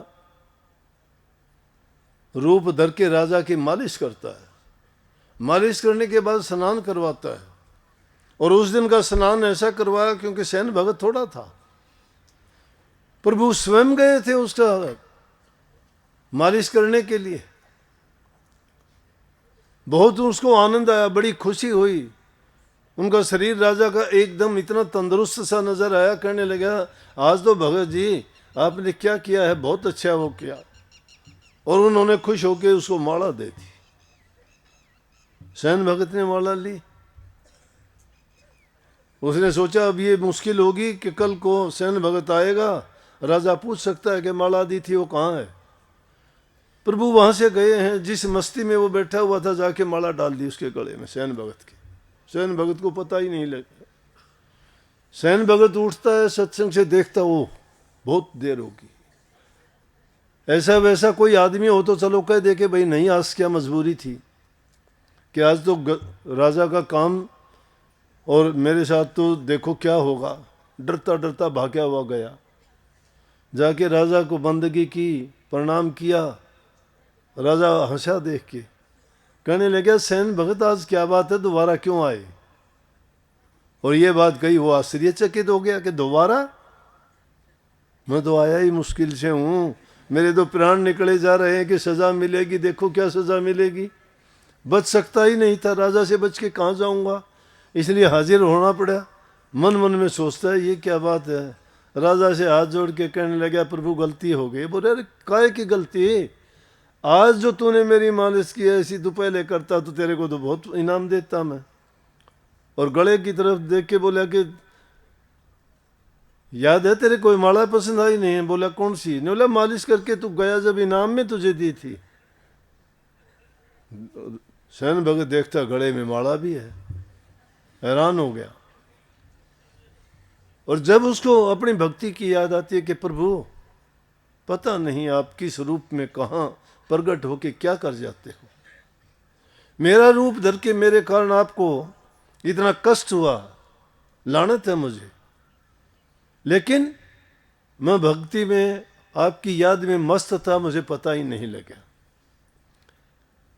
रूप धर के राजा की मालिश करता है। मालिश करने के बाद स्नान करवाता है, और उस दिन का स्नान ऐसा करवाया क्योंकि सैन भगत थोड़ा था, प्रभु स्वयं गए थे उसका मालिश करने के लिए। बहुत उसको आनंद आया, बड़ी खुशी हुई। उनका शरीर राजा का एकदम इतना तंदुरुस्त सा नजर आया, कहने लगा आज तो भगत जी आपने क्या किया है, बहुत अच्छा वो किया। और उन्होंने खुश होकर उसको माला दे दी। सैन भगत ने माला ली। उसने सोचा अब ये मुश्किल होगी कि कल को सैन भगत आएगा, राजा पूछ सकता है कि माला दी थी वो कहाँ है। प्रभु वहां से गए हैं, जिस मस्ती में वो बैठा हुआ था जाके माला डाल दी उसके गले में सैन भगत के। सैन भगत को पता ही नहीं लगा। सैन भगत उठता है सत्संग से, देखता वो बहुत देर होगी। ऐसा वैसा कोई आदमी हो तो चलो कह दे कि भाई नहीं आज क्या मजबूरी थी कि आज तो राजा का काम और मेरे साथ तो देखो क्या होगा। डरता डरता भागा हुआ गया, जाके राजा को बंदगी की, प्रणाम किया। राजा हंसा देख के, कहने लगा सैन भगत आज क्या बात है, दोबारा क्यों आए? और ये बात कही, वो आश्चर्यचकित हो गया कि दोबारा? मैं तो आया ही मुश्किल से हूँ, मेरे तो प्राण निकले जा रहे हैं कि सजा मिलेगी, देखो क्या सजा मिलेगी। बच सकता ही नहीं था, राजा से बच के कहाँ जाऊँगा, इसलिए हाजिर होना पड़ा। मन मन में सोचता है ये क्या बात है। राजा से हाथ जोड़ के कहने लगा प्रभु गलती हो गई। बोले अरे काहे की गलती, आज जो तूने मेरी मालिश की ऐसी तू पहले करता तो तेरे को तो बहुत इनाम देता मैं। और गले की तरफ देख के बोला कि याद है तेरे कोई माला पसंद आई नहीं है? बोला कौन सी? ने बोला मालिश करके तू गया जब इनाम में तुझे दी थी। सैन भगत देखता गले में माला भी है, हैरान हो गया। और जब उसको अपनी भक्ति की याद आती है कि प्रभु पता नहीं आप किस रूप में कहाँ प्रकट होके क्या कर जाते हो, मेरा रूप धर के मेरे कारण आपको इतना कष्ट हुआ, लानत है मुझे, लेकिन मैं भक्ति में आपकी याद में मस्त था, मुझे पता ही नहीं लगा।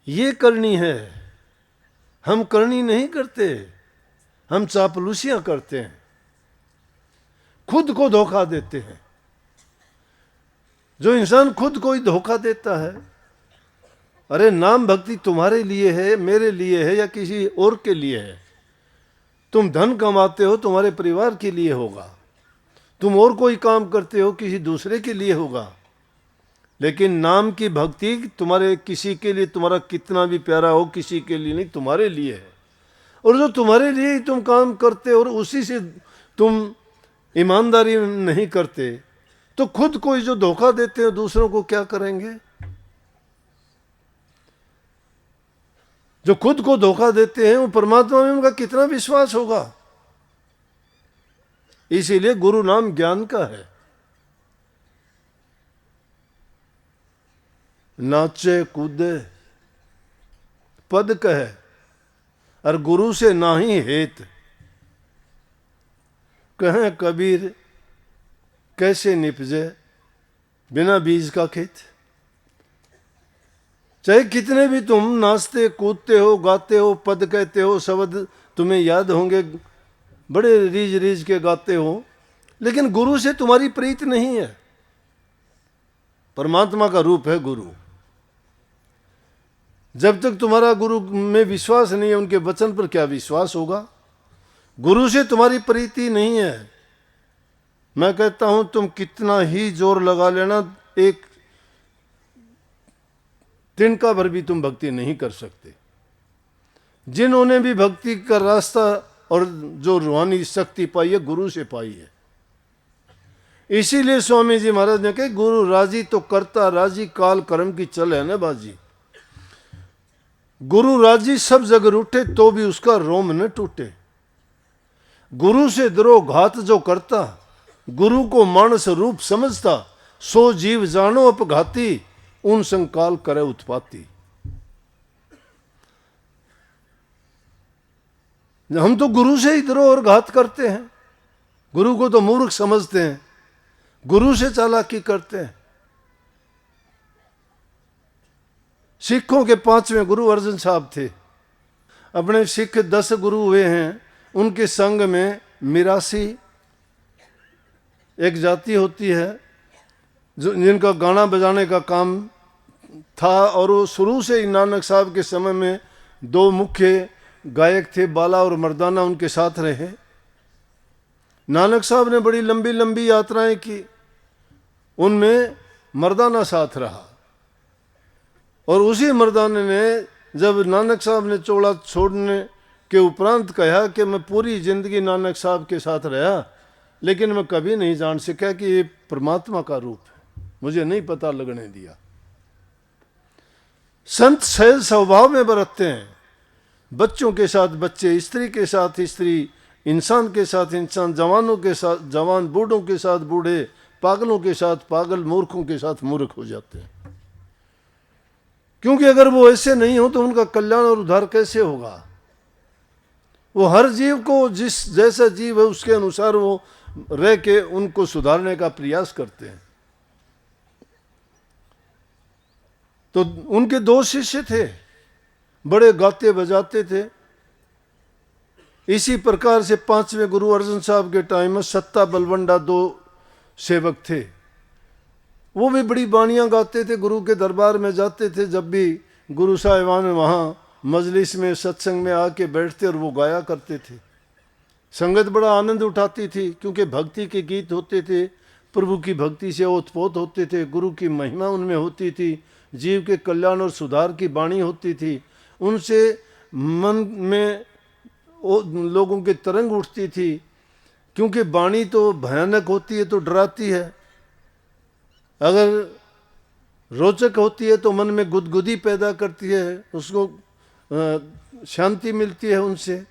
ये करनी है, हम करनी नहीं करते, हम चापलूसियां करते हैं, खुद को धोखा देते हैं। जो इंसान खुद को ही धोखा देता है, अरे नाम भक्ति तुम्हारे लिए है, मेरे लिए है या किसी और के लिए है? तुम धन कमाते हो तुम्हारे परिवार के लिए होगा, तुम और कोई काम करते हो किसी दूसरे के लिए होगा, लेकिन नाम की भक्ति तुम्हारे किसी के लिए, तुम्हारा कितना भी प्यारा हो किसी के लिए नहीं, तुम्हारे लिए है। और जो तुम्हारे लिए ही तुम काम करते और उसी से तुम ईमानदारी नहीं करते तो खुद को ही जो धोखा देते हैं दूसरों को क्या करेंगे? जो खुद को धोखा देते हैं वो परमात्मा में उनका कितना विश्वास होगा? इसीलिए गुरु नाम ज्ञान का है। नाचे कूदे पद कहे और गुरु से नाही हेत, कहें कबीर कैसे निपजे बिना बीज का खेत। चाहे कितने भी तुम नाचते कूदते हो, गाते हो, पद कहते हो, शब्द तुम्हें याद होंगे, बड़े रीझ रीझ के गाते हो, लेकिन गुरु से तुम्हारी प्रीत नहीं है। परमात्मा का रूप है गुरु। जब तक तुम्हारा गुरु में विश्वास नहीं है, उनके वचन पर क्या विश्वास होगा? गुरु से तुम्हारी प्रीति नहीं है, मैं कहता हूं तुम कितना ही जोर लगा लेना, एक तिनका भर भी तुम भक्ति नहीं कर सकते। जिन्होंने भी भक्ति का रास्ता और जो रूहानी शक्ति पाई है गुरु से पाई है। इसीलिए स्वामी जी महाराज ने कहा गुरु राजी तो करता राजी, काल कर्म की चल है ना बाजी। गुरु राजी सब जग रूठे तो भी उसका रोम न टूटे। गुरु से द्रोह घात जो करता, गुरु को मानस रूप समझता, सो जीव जानो अपघाती, उन संकाल करे उत्पाती। हम तो गुरु से ही द्रोह और घात करते हैं, गुरु को तो मूर्ख समझते हैं, गुरु से चालाकी करते हैं। सिखों के 5वें गुरु अर्जन साहब थे। अपने सिख 10 गुरु हुए हैं, उनके संग में मिरासी एक जाति होती है जो जिनका गाना बजाने का काम था, और वो शुरू से ही नानक साहब के समय में 2 मुख्य गायक थे, बाला और मर्दाना, उनके साथ रहे। नानक साहब ने बड़ी लंबी लंबी यात्राएं की, उनमें मर्दाना साथ रहा। और उसी मर्दाने ने जब नानक साहब ने चोला छोड़ने के उपरांत कहा कि मैं पूरी जिंदगी नानक साहब के साथ रहा, लेकिन मैं कभी नहीं जान सका कि ये परमात्मा का रूप है, मुझे नहीं पता लगने दिया। संत सहज स्वभाव में बरतते हैं, बच्चों के साथ बच्चे, स्त्री के साथ स्त्री, इंसान के साथ इंसान, जवानों के साथ जवान, बूढ़ों के साथ बूढ़े, पागलों के साथ पागल, मूर्खों के साथ मूर्ख हो जाते हैं। क्योंकि अगर वो ऐसे नहीं हो तो उनका कल्याण और उद्धार कैसे होगा? वो हर जीव को जिस जैसा जीव है उसके अनुसार वो रह के उनको सुधारने का प्रयास करते हैं। तो उनके दो शिष्य थे, बड़े गाते बजाते थे। इसी प्रकार से 5वें गुरु अर्जन साहब के टाइम में सत्ता बलवंडा दो सेवक थे। वो भी बड़ी बाणियां गाते थे, गुरु के दरबार में जाते थे। जब भी गुरु साहिबान वहाँ मजलिस में सत्संग में आके बैठते और वो गाया करते थे। संगत बड़ा आनंद उठाती थी, क्योंकि भक्ति के गीत होते थे, प्रभु की भक्ति से ओतपोत होते थे, गुरु की महिमा उनमें होती थी, जीव के कल्याण और सुधार की वाणी होती थी। उनसे मन में लोगों की तरंग उठती थी, क्योंकि वाणी तो भयानक होती है तो डराती है, अगर रोचक होती है तो मन में गुदगुदी पैदा करती है, उसको शांति मिलती है उनसे।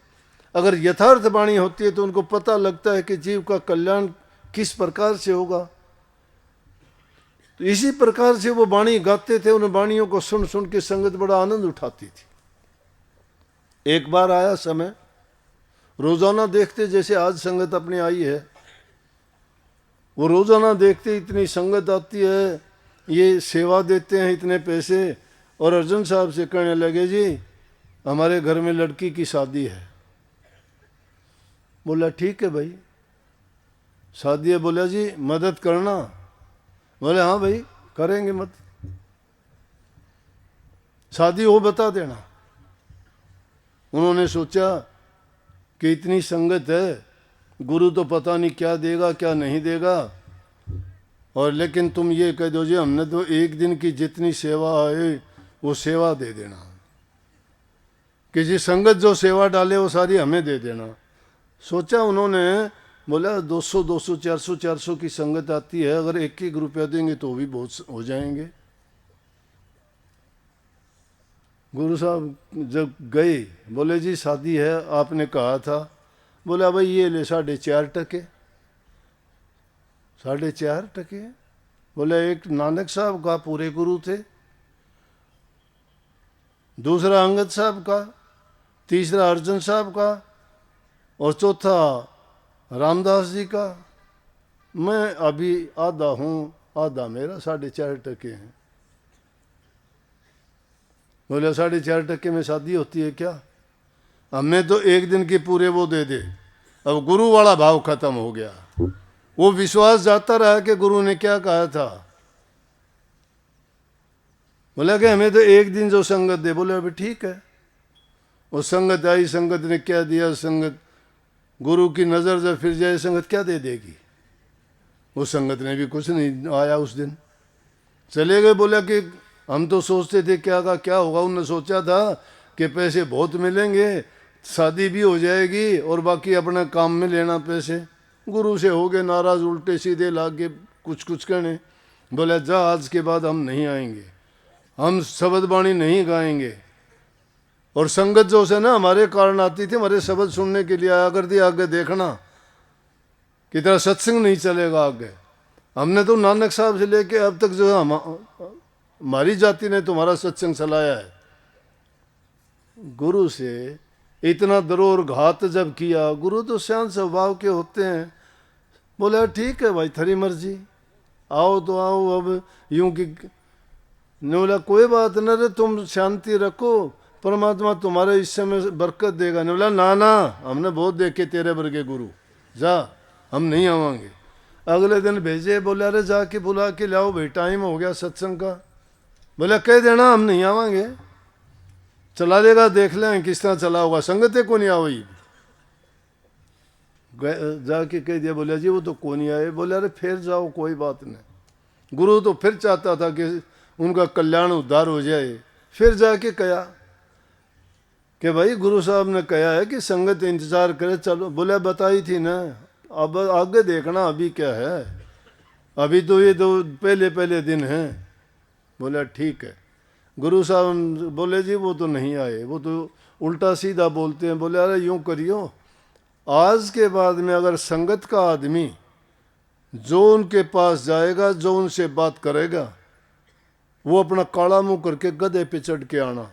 अगर यथार्थ वाणी होती है तो उनको पता लगता है कि जीव का कल्याण किस प्रकार से होगा। तो इसी प्रकार से वो वाणी गाते थे। उन वाणियों को सुन सुन के संगत बड़ा आनंद उठाती थी। एक बार आया समय, रोजाना देखते जैसे आज संगत अपनी आई है, वो रोजाना देखते इतनी संगत आती है, ये सेवा देते हैं इतने पैसे, और अर्जन साहब से कहने लगे जी हमारे घर में लड़की की शादी है। बोला ठीक है भाई, शादी है। बोला जी मदद करना। बोले हाँ भाई करेंगे मदद, शादी हो बता देना। उन्होंने सोचा कि इतनी संगत है, गुरु तो पता नहीं क्या देगा क्या नहीं देगा, और लेकिन तुम ये कह दो जी हमने तो एक दिन की जितनी सेवा आए वो सेवा दे देना, कि जी संगत जो सेवा डाले वो सारी हमें दे देना। सोचा उन्होंने, बोला 200 200 400 400 की संगत आती है, अगर 1 रुपया देंगे तो भी बहुत हो जाएंगे। गुरु साहब जब गए, बोले जी शादी है आपने कहा था। बोला भाई ये ले 4.5 4.5 बोले एक नानक साहब का पूरे गुरु थे, दूसरा अंगद साहब का, तीसरा अर्जन साहब का, और चौथा रामदास जी का। मैं अभी आधा हूँ, आधा मेरा, 4.5 हैं। बोले 4.5 में शादी होती है क्या? हमने तो एक दिन के पूरे वो दे दे। अब गुरु वाला भाव खत्म हो गया, वो विश्वास जाता रहा कि गुरु ने क्या कहा था। बोला कि हमें तो एक दिन जो संगत दे। बोले अभी ठीक है। वो संगत आई, संगत ने क्या दिया, संगत गुरु की नजर जब फिर जाए संगत क्या दे देगी। वो संगत ने भी कुछ नहीं आया उस दिन, चले गए। बोला कि हम तो सोचते थे क्या का क्या होगा। उन्होंने सोचा था कि पैसे बहुत मिलेंगे, शादी भी हो जाएगी और बाकी अपने काम में लेना पैसे। गुरु से हो गए नाराज, उल्टे सीधे लाग के कुछ कुछ कहने। बोला जा आज के बाद हम नहीं आएंगे, हम शब्द बाणी नहीं गाएंगे। और संगत जो से ना हमारे कारण आती थी, हमारे शब्द सुनने के लिए आया करती, आगे देखना कि तेरा सत्संग नहीं चलेगा आगे। हमने तो नानक साहब से लेके अब तक जो है हमारी जाति ने तुम्हारा सत्संग चलाया है। गुरु से इतना दरोर घात जब किया, गुरु तो शांत स्वभाव के होते हैं। बोला ठीक है भाई थारी मर्जी, आओ तो आओ। अब यूं कि ने बोला कोई बात न रे, तुम शांति रखो, परमात्मा तुम्हारे इस समय बरकत देगा। ने बोला ना ना, हमने बहुत देखे तेरे वर्गे गुरु, जा हम नहीं आवांगे। अगले दिन भेजे, बोला अरे जाके बुला के लाओ भाई, टाइम हो गया सत्संग का। बोला कह देना हम नहीं आवांगे, चला लेगा, देख लें किस तरह चला होगा, संगते को नहीं आई। जाके कह दिया। बोला जी वो तो को नहीं आए। बोले अरे फिर जाओ कोई बात नहीं। गुरु तो फिर चाहता था कि उनका कल्याण उद्धार हो जाए। फिर जाके कहा कि भाई गुरु साहब ने कहा है कि संगत इंतजार करे, चलो। बोले बताई थी ना, अब आगे देखना अभी क्या है, अभी तो ये दो पहले पहले दिन हैं। बोला ठीक है। गुरु साहब बोले जी वो तो नहीं आए, वो तो उल्टा सीधा बोलते हैं। बोले अरे यूँ करियो, आज के बाद में अगर संगत का आदमी जो उनके पास जाएगा, जो उनसे बात करेगा, वो अपना काला मुंह करके गधे पे चढ़ के आना,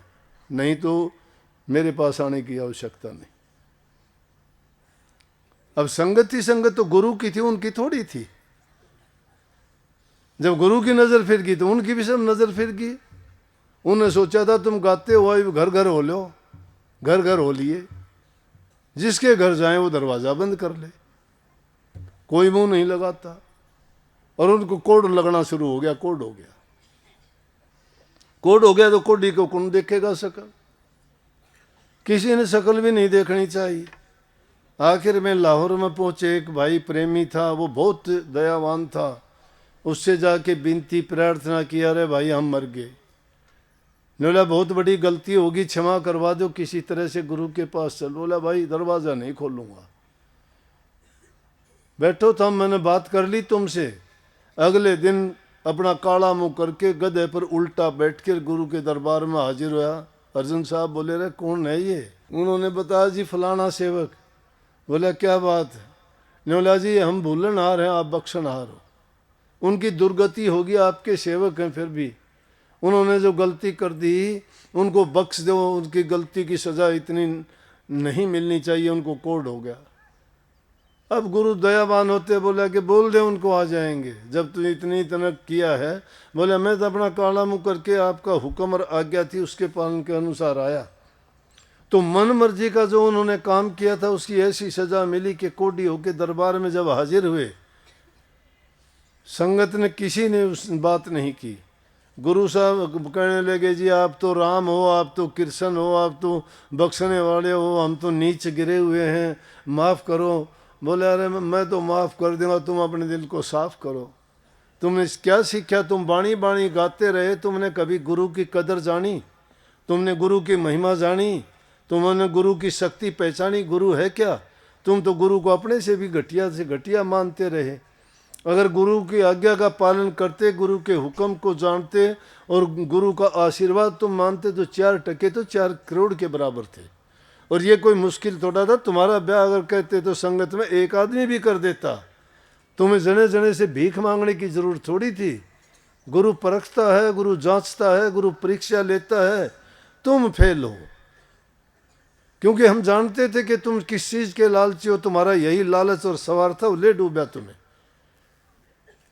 नहीं तो मेरे पास आने की आवश्यकता नहीं। अब संगत ही संगत तो गुरु की थी, उनकी थोड़ी थी। जब गुरु की नजर फिर गई तो उनकी भी सब नजर फिर गई। उन्होंने सोचा था तुम गाते हो घर घर हो लो, घर घर हो लिए, जिसके घर जाए वो दरवाजा बंद कर ले, कोई मुंह नहीं लगाता। और उनको कोड लगना शुरू हो गया, कोड हो गया, कोड हो गया तो कोडी को कौन देखेगा शकल? किसी ने शकल भी नहीं देखनी चाहिए। आखिर में लाहौर में पहुंचे, एक भाई प्रेमी था, वो बहुत दयावान था, उससे जाके विनती प्रार्थना किया, अरे भाई हम मर गए, बोला बहुत बड़ी गलती होगी, क्षमा करवा दो, किसी तरह से गुरु के पास चल। बोला भाई दरवाजा नहीं खोलूंगा, बैठो था, मैंने बात कर ली तुमसे। अगले दिन अपना काला मुंह करके गधे पर उल्टा बैठ कर गुरु के दरबार में हाजिर हुआ। अर्जुन साहब बोले रे कौन है ये? उन्होंने बताया जी फलाना सेवक। बोला क्या बात है? बोला जी हम भूलनहार हैं, आप बख्शनहार हो, उनकी दुर्गति होगी, आपके सेवक हैं, फिर भी उन्होंने जो गलती कर दी उनको बख्श दो, उनकी गलती की सजा इतनी नहीं मिलनी चाहिए, उनको कोड हो गया। अब गुरु दयावान होते, बोला कि बोल दे उनको आ जाएंगे, जब तू इतनी तनक किया है। बोला मैं तो अपना काला मुंह करके आपका हुक्म और आज्ञा थी उसके पालन के अनुसार आया, तो मन मर्जी का जो उन्होंने काम किया था उसकी ऐसी सजा मिली कि कोडी होके दरबार में जब हाजिर हुए, संगत ने किसी ने उस बात नहीं की। गुरु साहब कहने लगे जी आप तो राम हो, आप तो कृष्ण हो, आप तो बख्शने वाले हो, हम तो नीच गिरे हुए हैं, माफ़ करो। बोले अरे मैं तो माफ़ कर दूंगा, तुम अपने दिल को साफ करो। तुमने क्या सीखा? तुम बाणी बाणी गाते रहे, तुमने कभी गुरु की कदर जानी? तुमने गुरु की महिमा जानी? तुमने गुरु की शक्ति पहचानी? गुरु है क्या? तुम तो गुरु को अपने से भी घटिया से घटिया मानते रहे। अगर गुरु की आज्ञा का पालन करते, गुरु के हुक्म को जानते और गुरु का आशीर्वाद तुम मानते तो 4 टके तो 4 करोड़ के बराबर थे। और ये कोई मुश्किल थोड़ा था। तुम्हारा ब्याह अगर कहते तो संगत में एक आदमी भी कर देता, तुम्हें जने जने से भीख मांगने की जरूरत थोड़ी थी। गुरु परखता है, गुरु जांचता है, गुरु परीक्षा लेता है, तुम फेल हो। क्योंकि हम जानते थे कि तुम किस चीज के लालची हो, तुम्हारा यही लालच और सवार था, वो ले डूबा तुम्हें।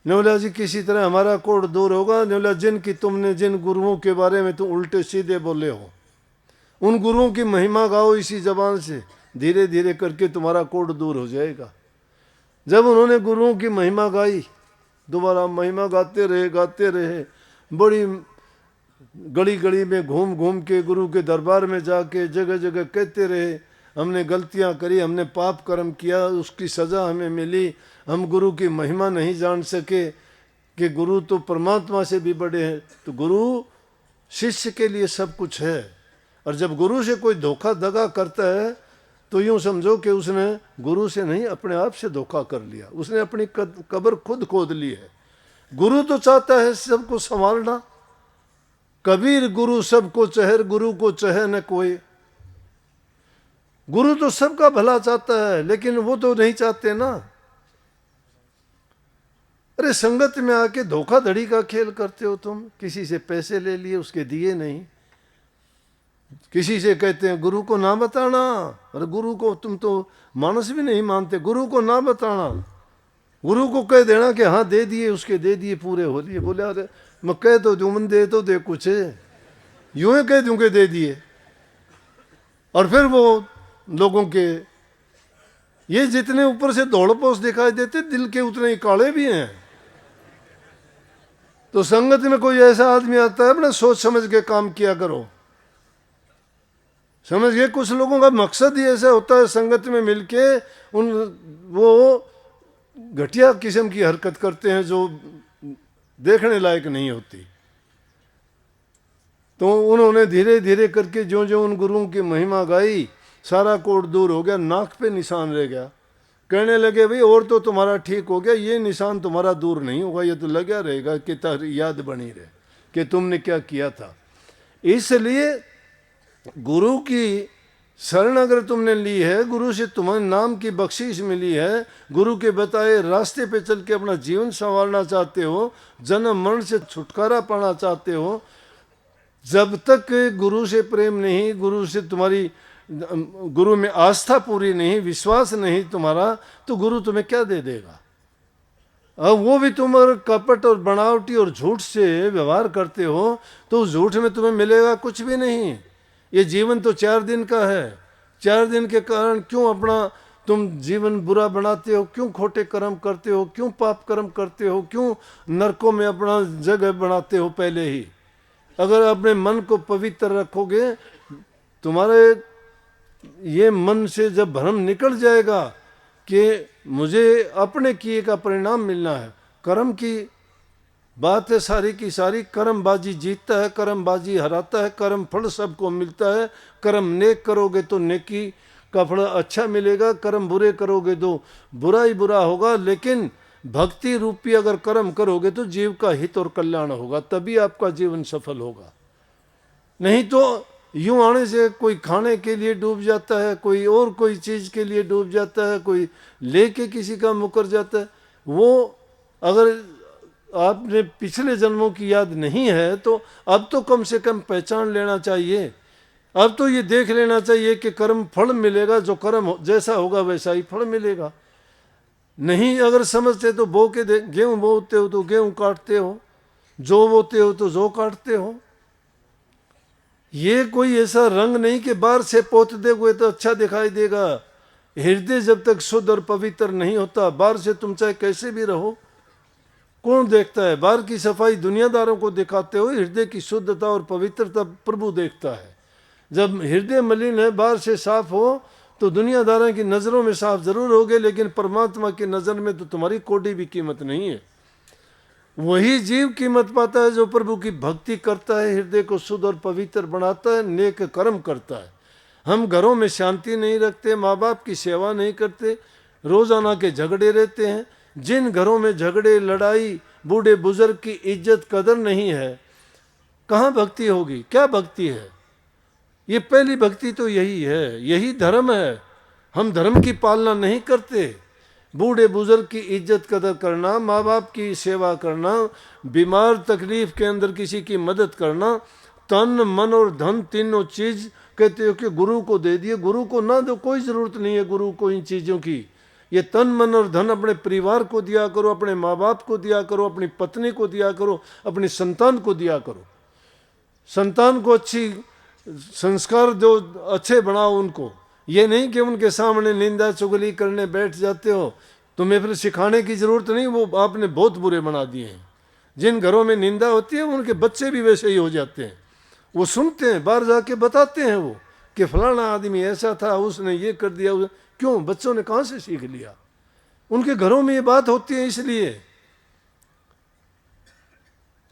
न्योला जी किसी तरह हमारा कोड दूर होगा। न्योला जिन गुरुओं के बारे में तुम उल्टे सीधे बोले हो, उन गुरुओं की महिमा गाओ इसी जबान से, धीरे धीरे करके तुम्हारा कोड दूर हो जाएगा। जब उन्होंने गुरुओं की महिमा गाई, दोबारा महिमा गाते रहे, बड़ी गली गली में घूम घूम के गुरु के दरबार में जाके जगह जगह कहते रहे हमने गलतियां करी, हमने पाप कर्म किया, उसकी सज़ा हमें मिली, हम गुरु की महिमा नहीं जान सके कि गुरु तो परमात्मा से भी बड़े हैं। तो गुरु शिष्य के लिए सब कुछ है। और जब गुरु से कोई धोखा दगा करता है तो यूं समझो कि उसने गुरु से नहीं अपने आप से धोखा कर लिया, उसने अपनी कब्र खुद खोद ली है। गुरु तो चाहता है सबको संभालना। कबीर गुरु सबको चहर, गुरु को चहे न कोई। गुरु तो सबका भला चाहता है, लेकिन वो तो नहीं चाहते ना। अरे संगत में आके धोखाधड़ी का खेल करते हो तुम, किसी से पैसे ले लिए उसके दिए नहीं, किसी से कहते हैं गुरु को ना बताना, अरे गुरु को तुम तो मानस भी नहीं मानते, गुरु को ना बताना, गुरु को कह देना कि हाँ दे दिए, उसके दे दिए पूरे हो लिए। बोले अरे मैं कह तो दूं, मन दे तो दे कुछ, यूं ही कह दूं कि दे दिए। और फिर वो लोगों के ये जितने ऊपर से दौड़पोस दिखाई देते, दिल के उतने ही काले भी हैं। तो संगत में कोई ऐसा आदमी आता है, अपना सोच समझ के काम किया करो। समझ गए? कुछ लोगों का मकसद ही ऐसा होता है, संगत में मिलके वो घटिया किस्म की हरकत करते हैं जो देखने लायक नहीं होती। तो उन्होंने धीरे धीरे करके जो जो उन गुरुओं की महिमा गाई, सारा कोड दूर हो गया, नाक पे निशान रह गया। कहने लगे भाई और तो तुम्हारा ठीक हो गया, ये निशान तुम्हारा दूर नहीं होगा, ये तो लगा रहेगा कि याद बनी रहे कि तुमने क्या किया था। इसलिए गुरु की शरण अगर तुमने ली है, गुरु से तुम्हारे नाम की बख्शीश मिली है, गुरु के बताए रास्ते पे चल के अपना जीवन संवारना चाहते हो, जन्म मरण से छुटकारा पाना चाहते हो, जब तक गुरु से प्रेम नहीं, गुरु से तुम्हारी गुरु में आस्था पूरी नहीं, विश्वास नहीं तुम्हारा, तो गुरु तुम्हें क्या दे देगा? अब वो भी तुम अगर कपट और बनावटी और झूठ से व्यवहार करते हो तो उस झूठ में तुम्हें मिलेगा कुछ भी नहीं। ये जीवन तो 4 दिन का है। 4 दिन के कारण क्यों अपना तुम जीवन बुरा बनाते हो? क्यों खोटे कर्म करते हो? क्यों पाप कर्म करते हो? क्यों नरकों में अपना जगह बनाते हो पहले ही? अगर अपने मन को पवित्र रखोगे, तुम्हारे ये मन से जब भ्रम निकल जाएगा कि मुझे अपने किए का परिणाम मिलना है, कर्म की बात है सारी की सारी, कर्मबाजी जीतता है, कर्मबाजी हराता है, कर्म फल सबको मिलता है। कर्म नेक करोगे तो नेकी का फल अच्छा मिलेगा, कर्म बुरे करोगे तो बुरा ही बुरा होगा। लेकिन भक्ति रूपी अगर कर्म करोगे तो जीव का हित और कल्याण होगा, तभी आपका जीवन सफल होगा। नहीं तो यूं आने से कोई खाने के लिए डूब जाता है, कोई और कोई चीज़ के लिए डूब जाता है, कोई लेके किसी का मुकर जाता है। वो अगर आपने पिछले जन्मों की याद नहीं है तो अब तो कम से कम पहचान लेना चाहिए। अब तो ये देख लेना चाहिए कि कर्म फल मिलेगा, जो कर्म जैसा होगा वैसा ही फल मिलेगा। नहीं अगर समझते तो बो के गेहूँ बोते हो तो गेहूँ काटते हो, जो बोते हो तो जो काटते हो। ये कोई ऐसा रंग नहीं कि बाहर से पोत दोगे तो अच्छा दिखाई देगा। हृदय जब तक शुद्ध और पवित्र नहीं होता, बाहर से तुम चाहे कैसे भी रहो, कौन देखता है? बाहर की सफाई दुनियादारों को दिखाते हो, हृदय की शुद्धता और पवित्रता प्रभु देखता है। जब हृदय मलिन है, बाहर से साफ हो, तो दुनियादारों की नज़रों में साफ जरूर होगे, लेकिन परमात्मा की नज़र में तो तुम्हारी कोडी भी कीमत नहीं है। वही जीव कीमत पाता है जो प्रभु की भक्ति करता है, हृदय को शुद्ध और पवित्र बनाता है, नेक कर्म करता है। हम घरों में शांति नहीं रखते, माँ बाप की सेवा नहीं करते, रोजाना के झगड़े रहते हैं। जिन घरों में झगड़े, लड़ाई, बूढ़े बुजुर्ग की इज्जत कदर नहीं है, कहाँ भक्ति होगी? क्या भक्ति है? ये पहली भक्ति तो यही है, यही धर्म है। हम धर्म की पालना नहीं करते। बूढ़े बुजुर्ग की इज्जत कदर करना, माँ बाप की सेवा करना, बीमार तकलीफ के अंदर किसी की मदद करना, तन मन और धन तीनों चीज कहते हो कि गुरु को दे दिए। गुरु को ना दो, कोई जरूरत नहीं है गुरु को इन चीज़ों की। ये तन मन और धन अपने परिवार को दिया करो, अपने माँ बाप को दिया करो, अपनी पत्नी को दिया करो, अपनी संतान को दिया करो। संतान को अच्छी संस्कार दो, अच्छे बनाओ उनको। ये नहीं कि उनके सामने निंदा चुगली करने बैठ जाते हो, तुम्हें फिर सिखाने की जरूरत नहीं, वो आपने बहुत बुरे बना दिए हैं। जिन घरों में निंदा होती है उनके बच्चे भी वैसे ही हो जाते हैं। वो सुनते हैं, बाहर जाके बताते हैं वो कि फलाना आदमी ऐसा था, उसने ये कर दिया। क्यों? बच्चों ने कहाँ से सीख लिया? उनके घरों में ये बात होती है। इसलिए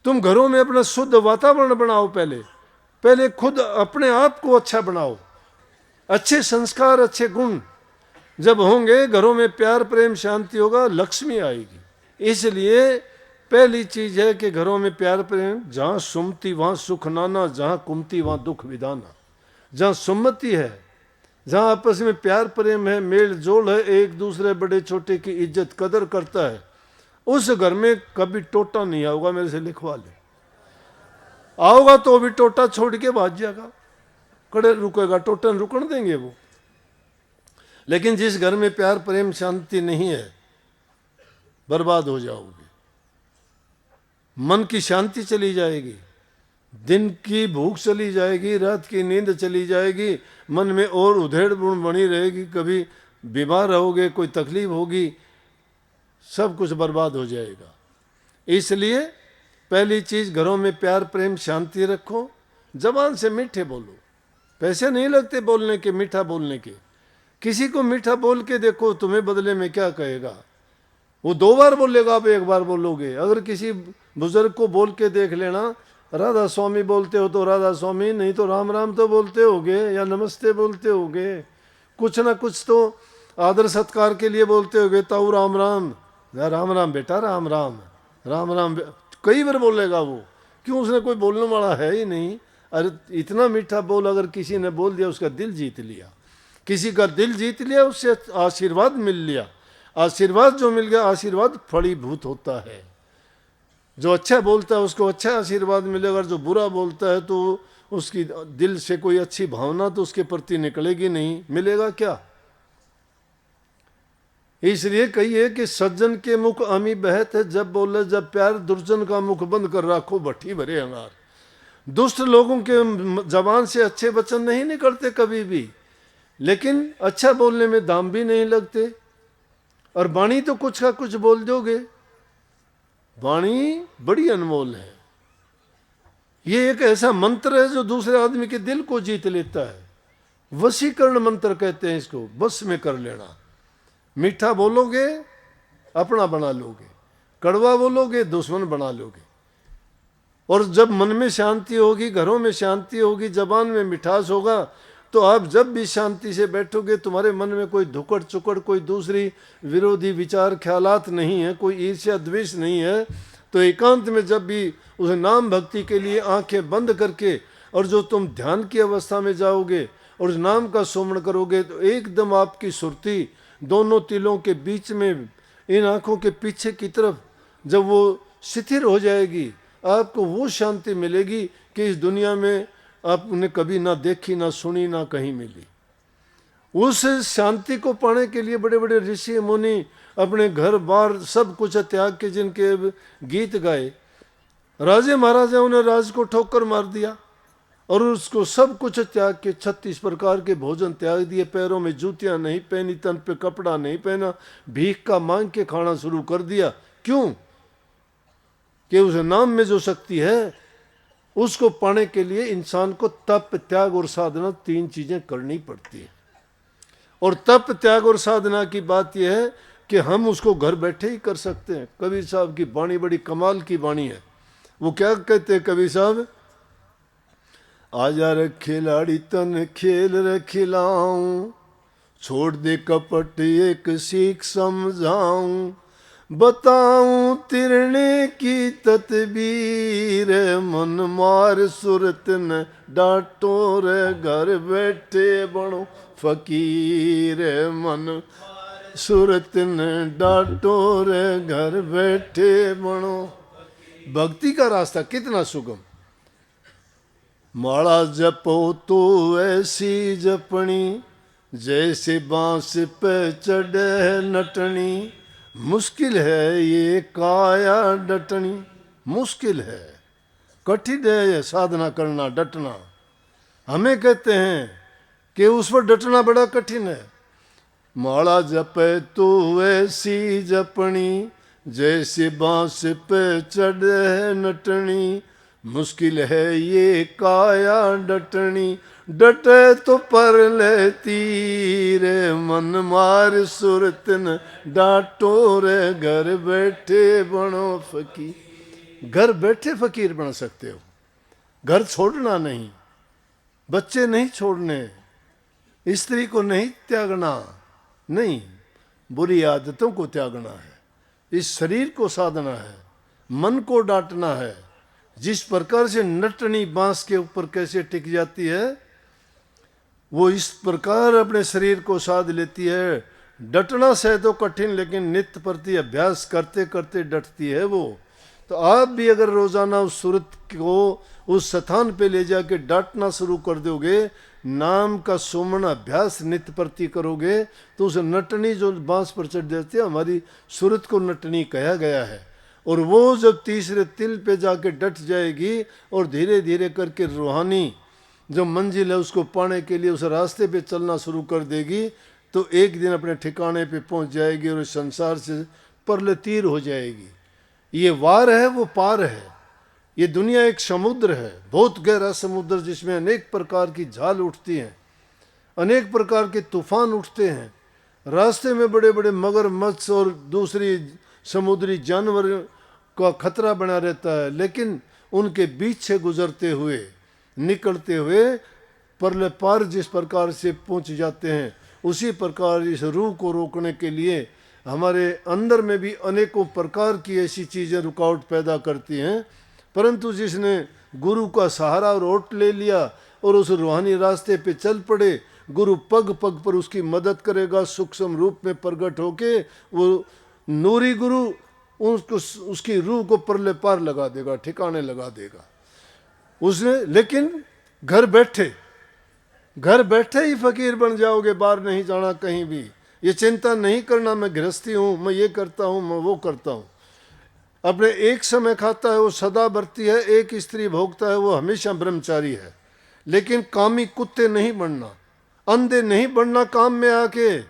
तुम घरों में अपना शुद्ध वातावरण बनाओ, पहले खुद अपने आप को अच्छा बनाओ। अच्छे संस्कार, अच्छे गुण जब होंगे, घरों में प्यार प्रेम शांति होगा, लक्ष्मी आएगी। इसलिए पहली चीज है कि घरों में प्यार प्रेम, जहाँ सुमति वहाँ सुख नाना, जहाँ कुमति वहाँ दुख विदाना। जहाँ सुमति है, जहाँ आपस में प्यार प्रेम है, मेल जोल है, एक दूसरे बड़े छोटे की इज्जत कदर करता है, उस घर में कभी टोटा नहीं आओगा। मेरे से लिखवा ले, आओगा तो भी टोटा छोड़ के भाग जाएगा, कड़े रुकेगा, टोटा रुकन देंगे वो। लेकिन जिस घर में प्यार प्रेम शांति नहीं है, बर्बाद हो जाओगे। मन की शांति चली जाएगी, दिन की भूख चली जाएगी, रात की नींद चली जाएगी, मन में और उधेड़ बुन बनी रहेगी, कभी बीमार रहोगे, कोई तकलीफ होगी, सब कुछ बर्बाद हो जाएगा। इसलिए पहली चीज, घरों में प्यार प्रेम शांति रखो। जबान से मीठे बोलो, पैसे नहीं लगते बोलने के, मीठा बोलने के। किसी को मीठा बोल के देखो, तुम्हें बदले में क्या कहेगा। वो 2 बार बोलेगा, आप 1 बार बोलोगे। अगर किसी बुजुर्ग को बोल के देख लेना, राधा स्वामी बोलते हो तो राधा स्वामी, नहीं तो राम राम तो बोलते होगे, या नमस्ते बोलते होगे, कुछ ना कुछ तो आदर सत्कार के लिए बोलते होगे। ताऊ राम राम, राम राम बेटा, राम राम, राम राम कई बार बोलेगा वो। क्यों? उसने कोई बोलने वाला है ही नहीं। अरे इतना मीठा बोल, अगर किसी ने बोल दिया, उसका दिल जीत लिया। किसी का दिल जीत लिया, उससे आशीर्वाद मिल लिया। आशीर्वाद जो मिल गया, आशीर्वाद फलीभूत होता है। जो अच्छा बोलता है उसको अच्छा आशीर्वाद मिलेगा, जो बुरा बोलता है तो उसकी दिल से कोई अच्छी भावना तो उसके प्रति निकलेगी नहीं, मिलेगा क्या। इसलिए कहिए कि सज्जन के मुख आमी बहत है, जब बोले जब प्यार, दुर्जन का मुख बंद कर रखो भट्टी भरे अंगार। दुष्ट लोगों के जबान से अच्छे वचन नहीं निकलते कभी भी, लेकिन अच्छा बोलने में दाम भी नहीं लगते। और वाणी तो कुछ का कुछ बोल दोगे, वाणी बड़ी अनमोल है। ये एक ऐसा मंत्र है जो दूसरे आदमी के दिल को जीत लेता है। वशीकरण मंत्र कहते हैं इसको, बस में कर लेना। मीठा बोलोगे अपना बना लोगे, कड़वा बोलोगे दुश्मन बना लोगे। और जब मन में शांति होगी, घरों में शांति होगी, जबान में मिठास होगा, तो आप जब भी शांति से बैठोगे, तुम्हारे मन में कोई धुकड़ चुकड़, कोई दूसरी विरोधी विचार ख्यालात नहीं है, कोई ईर्ष्या द्वेष नहीं है। तो एकांत में जब भी उस नाम भक्ति के लिए आंखें बंद करके, और जो तुम ध्यान की अवस्था में जाओगे और उस नाम का सुमरण करोगे, तो एकदम आपकी सुरती दोनों तिलों के बीच में, इन आंखों के पीछे की तरफ जब वो शिथिर हो जाएगी, आपको वो शांति मिलेगी कि इस दुनिया में आपने कभी ना देखी, ना सुनी, ना कहीं मिली। उस शांति को पाने के लिए बड़े बड़े ऋषि मुनि अपने घर बार सब कुछ त्याग के जिनके गीत गाए। राजे महाराजाओं ने राज को ठोकर मार दिया और उसको सब कुछ त्याग के 36 प्रकार के भोजन त्याग दिए, पैरों में जूतियां नहीं पहनी, तन पे कपड़ा नहीं पहना, भीख का मांग के खाना शुरू कर दिया। क्यों? कि उस नाम में जो शक्ति है उसको पाने के लिए इंसान को तप, त्याग और साधना, 3 चीजें करनी पड़ती है। और तप, त्याग और साधना की बात यह है कि हम उसको घर बैठे ही कर सकते हैं। कबीर साहब की वाणी बड़ी कमाल की वाणी है। वो क्या कहते हैं कबीर साहब? आजा रे खिलाड़ी तन खेल रे खिलाऊं, छोड़ दे कपट एक सीख समझाऊं, बताऊं तिरने की तदबीर, मन मार सुरत न डांटो रे, घर बैठे बनो फकीर, मन सुरत न डांटो रे, घर बैठे बनो। भक्ति का रास्ता कितना सुगम। माला जपो तो ऐसी जपनी, जैसे बांस पे चढ़े नटनी, मुश्किल है ये काया डटनी। मुश्किल है, कठिन है ये साधना करना, डटना। हमें कहते हैं कि उस पर डटना बड़ा कठिन है। माला जपे तो ऐसी जपनी, जैसे बांस पे चढ़े नटनी, मुश्किल है ये काया डटनी, डटे तो पर ले तीर, मन मार सुरत न डांटो रे, घर बैठे बनो फकीर। घर बैठे फकीर बन सकते हो, घर छोड़ना नहीं, बच्चे नहीं छोड़ने, स्त्री को नहीं त्यागना, नहीं, बुरी आदतों को त्यागना है, इस शरीर को साधना है, मन को डांटना है। जिस प्रकार से नटनी बांस के ऊपर कैसे टिक जाती है, वो इस प्रकार अपने शरीर को साध लेती है। डटना से तो कठिन, लेकिन नित्य प्रति अभ्यास करते करते डटती है वो। तो आप भी अगर रोजाना उस सूरत को उस स्थान पे ले जाके डांटना शुरू कर दोगे, नाम का सुमरण अभ्यास नित्य प्रति करोगे, तो उस नटनी जो बांस पर चढ़ जाती है, हमारी सूरत को नटनी कहा गया है। और वो जब तीसरे तिल पे जाके डट जाएगी और धीरे धीरे करके रूहानी जो मंजिल है उसको पाने के लिए उस रास्ते पे चलना शुरू कर देगी, तो एक दिन अपने ठिकाने पे पहुंच जाएगी और इस संसार से परलतीर हो जाएगी। ये वार है, वो पार है। ये दुनिया एक समुद्र है, बहुत गहरा समुद्र, जिसमें अनेक प्रकार की झाल उठती हैं, अनेक प्रकार के तूफान उठते हैं। रास्ते में बड़े बड़े मगरमच्छ और दूसरी समुद्री जानवर का खतरा बना रहता है, लेकिन उनके बीच से गुजरते हुए, निकलते हुए परले पार जिस प्रकार से पहुंच जाते हैं, उसी प्रकार इस रूह को रोकने के लिए हमारे अंदर में भी अनेकों प्रकार की ऐसी चीज़ें रुकावट पैदा करती हैं। परंतु जिसने गुरु का सहारा और ओट ले लिया और उस रूहानी रास्ते पे चल पड़े, गुरु पग पग पर उसकी मदद करेगा, सूक्ष्म रूप में प्रकट होके वो नूरी गुरु उसको, उसकी रूह को परले पार लगा देगा, ठिकाने लगा देगा उसने। लेकिन घर बैठे ही फकीर बन जाओगे, बाहर नहीं जाना कहीं भी। ये चिंता नहीं करना मैं गृहस्थी हूँ, मैं ये करता हूँ, मैं वो करता हूँ। अपने एक समय खाता है वो सदा बरती है, एक स्त्री भोगता है वो हमेशा ब्रह्मचारी है। लेकिन कामी कुत्ते नहीं बनना, अंधे नहीं बनना काम में आके।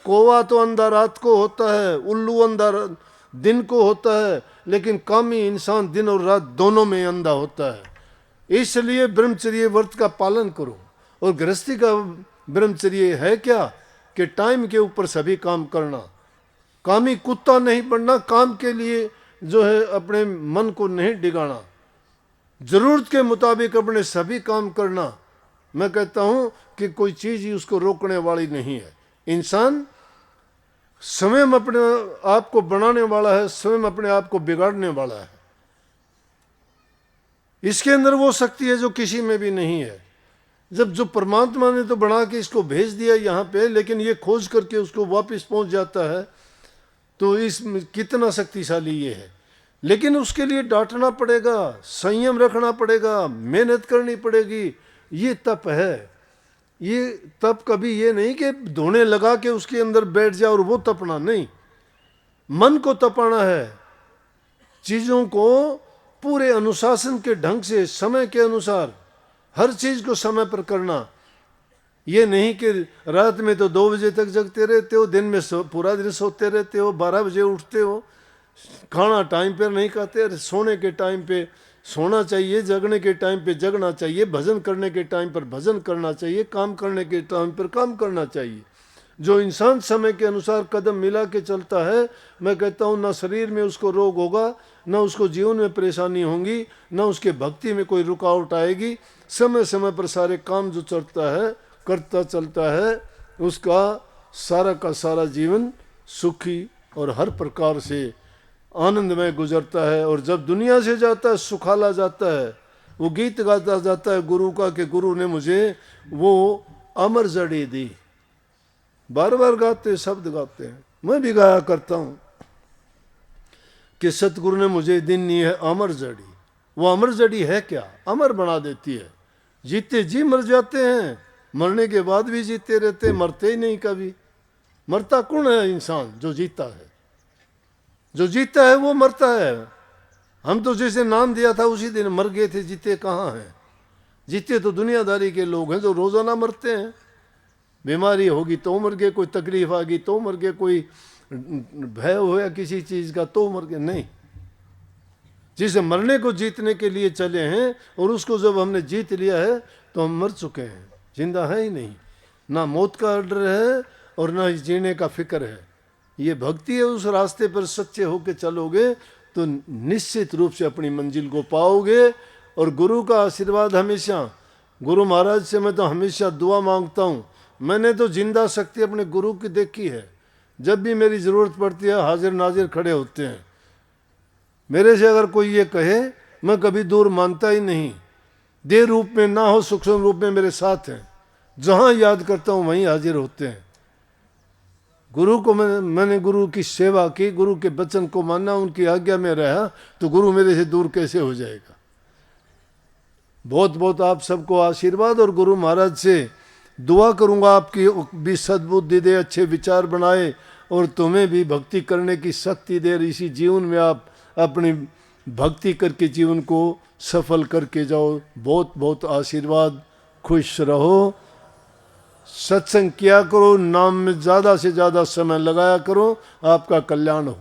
कौवा तो अंधा रात को होता है, उल्लू अंधा दिन को होता है, लेकिन कामी इंसान दिन और रात दोनों में अंधा होता है। इसलिए ब्रह्मचर्य व्रत का पालन करो। और गृहस्थी का ब्रह्मचर्य है क्या कि टाइम के ऊपर सभी काम करना, कामी कुत्ता नहीं बनना, काम के लिए जो है अपने मन को नहीं डिगाना, जरूरत के मुताबिक अपने सभी काम करना। मैं कहता हूं कि कोई चीज ही उसको रोकने वाली नहीं है। इंसान स्वयं अपने आप को बनाने वाला है, स्वयं अपने आप को बिगाड़ने वाला है। इसके अंदर वो शक्ति है जो किसी में भी नहीं है। जब जो परमात्मा ने तो बना के इसको भेज दिया यहाँ पे, लेकिन ये खोज करके उसको वापस पहुंच जाता है, तो इस कितना शक्तिशाली ये है। लेकिन उसके लिए डांटना पड़ेगा, संयम रखना पड़ेगा, मेहनत करनी पड़ेगी। ये तप है। ये तप कभी ये नहीं कि धोने लगा के उसके अंदर बैठ जाए और वो तपना नहीं। मन को तपाना है, चीजों को पूरे अनुशासन के ढंग से, समय के अनुसार हर चीज को समय पर करना। ये नहीं कि रात में तो 2 बजे तक जगते रहते हो, दिन में पूरा दिन सोते रहते हो, 12 बजे उठते हो, खाना टाइम पर नहीं खाते। सोने के टाइम पे सोना चाहिए, जगने के टाइम पे जगना चाहिए, भजन करने के टाइम पर भजन करना चाहिए, काम करने के टाइम पर काम करना चाहिए। जो इंसान समय के अनुसार कदम मिला के चलता है, मैं कहता हूँ ना शरीर में उसको रोग होगा, ना उसको जीवन में परेशानी होगी, ना उसके भक्ति में कोई रुकावट आएगी। समय समय पर सारे काम जो चलता है, करता चलता है, उसका सारा का सारा जीवन सुखी और हर प्रकार से आनंदमय गुजरता है। और जब दुनिया से जाता है सुखाला जाता है। वो गीत गाता जाता है गुरु का कि गुरु ने मुझे वो अमर जड़ी दी। बार बार गाते, शब्द गाते हैं, मैं भी गाया करता हूँ कि सतगुरु ने मुझे दिन दी है अमर जड़ी। वो अमर जड़ी है क्या? अमर बना देती है। जीते जी मर जाते हैं, मरने के बाद भी जीते रहते, मरते ही नहीं कभी। मरता कौन है? इंसान जो जीता है। जो जीता है वो मरता है। हम तो जैसे नाम दिया था उसी दिन मर गए थे, जीते कहाँ हैं? जीते तो दुनियादारी के लोग हैं जो रोजाना मरते हैं। बीमारी होगी तो मर गए, कोई तकलीफ आ गई तो मर गए, कोई भय होया किसी चीज का तो मर गए। नहीं, जिसे मरने को जीतने के लिए चले हैं और उसको जब हमने जीत लिया है तो हम मर चुके हैं, जिंदा है ही नहीं। ना मौत का डर है और ना जीने का फिक्र है। ये भक्ति है। उस रास्ते पर सच्चे होके चलोगे तो निश्चित रूप से अपनी मंजिल को पाओगे। और गुरु का आशीर्वाद हमेशा, गुरु महाराज से मैं तो हमेशा दुआ मांगता हूँ। मैंने तो जिंदा शक्ति अपने गुरु की देखी है। जब भी मेरी ज़रूरत पड़ती है हाजिर नाजिर खड़े होते हैं। मेरे से अगर कोई ये कहे, मैं कभी दूर मानता ही नहीं। देह रूप में ना हो, सूक्ष्म रूप में मेरे साथ हैं। जहाँ याद करता हूँ वहीं हाजिर होते हैं। गुरु को मैंने गुरु की सेवा की, गुरु के वचन को माना, उनकी आज्ञा में रहा, तो गुरु मेरे से दूर कैसे हो जाएगा। बहुत बहुत आप सबको आशीर्वाद। और गुरु महाराज से दुआ करूंगा आपकी भी सद्बुद्धि दे, अच्छे विचार बनाए और तुम्हें भी भक्ति करने की शक्ति दे। इसी जीवन में आप अपनी भक्ति करके जीवन को सफल करके जाओ। बहुत बहुत आशीर्वाद। खुश रहो, सत्संग किया करो, नाम में ज़्यादा से ज़्यादा समय लगाया करो, आपका कल्याण हो।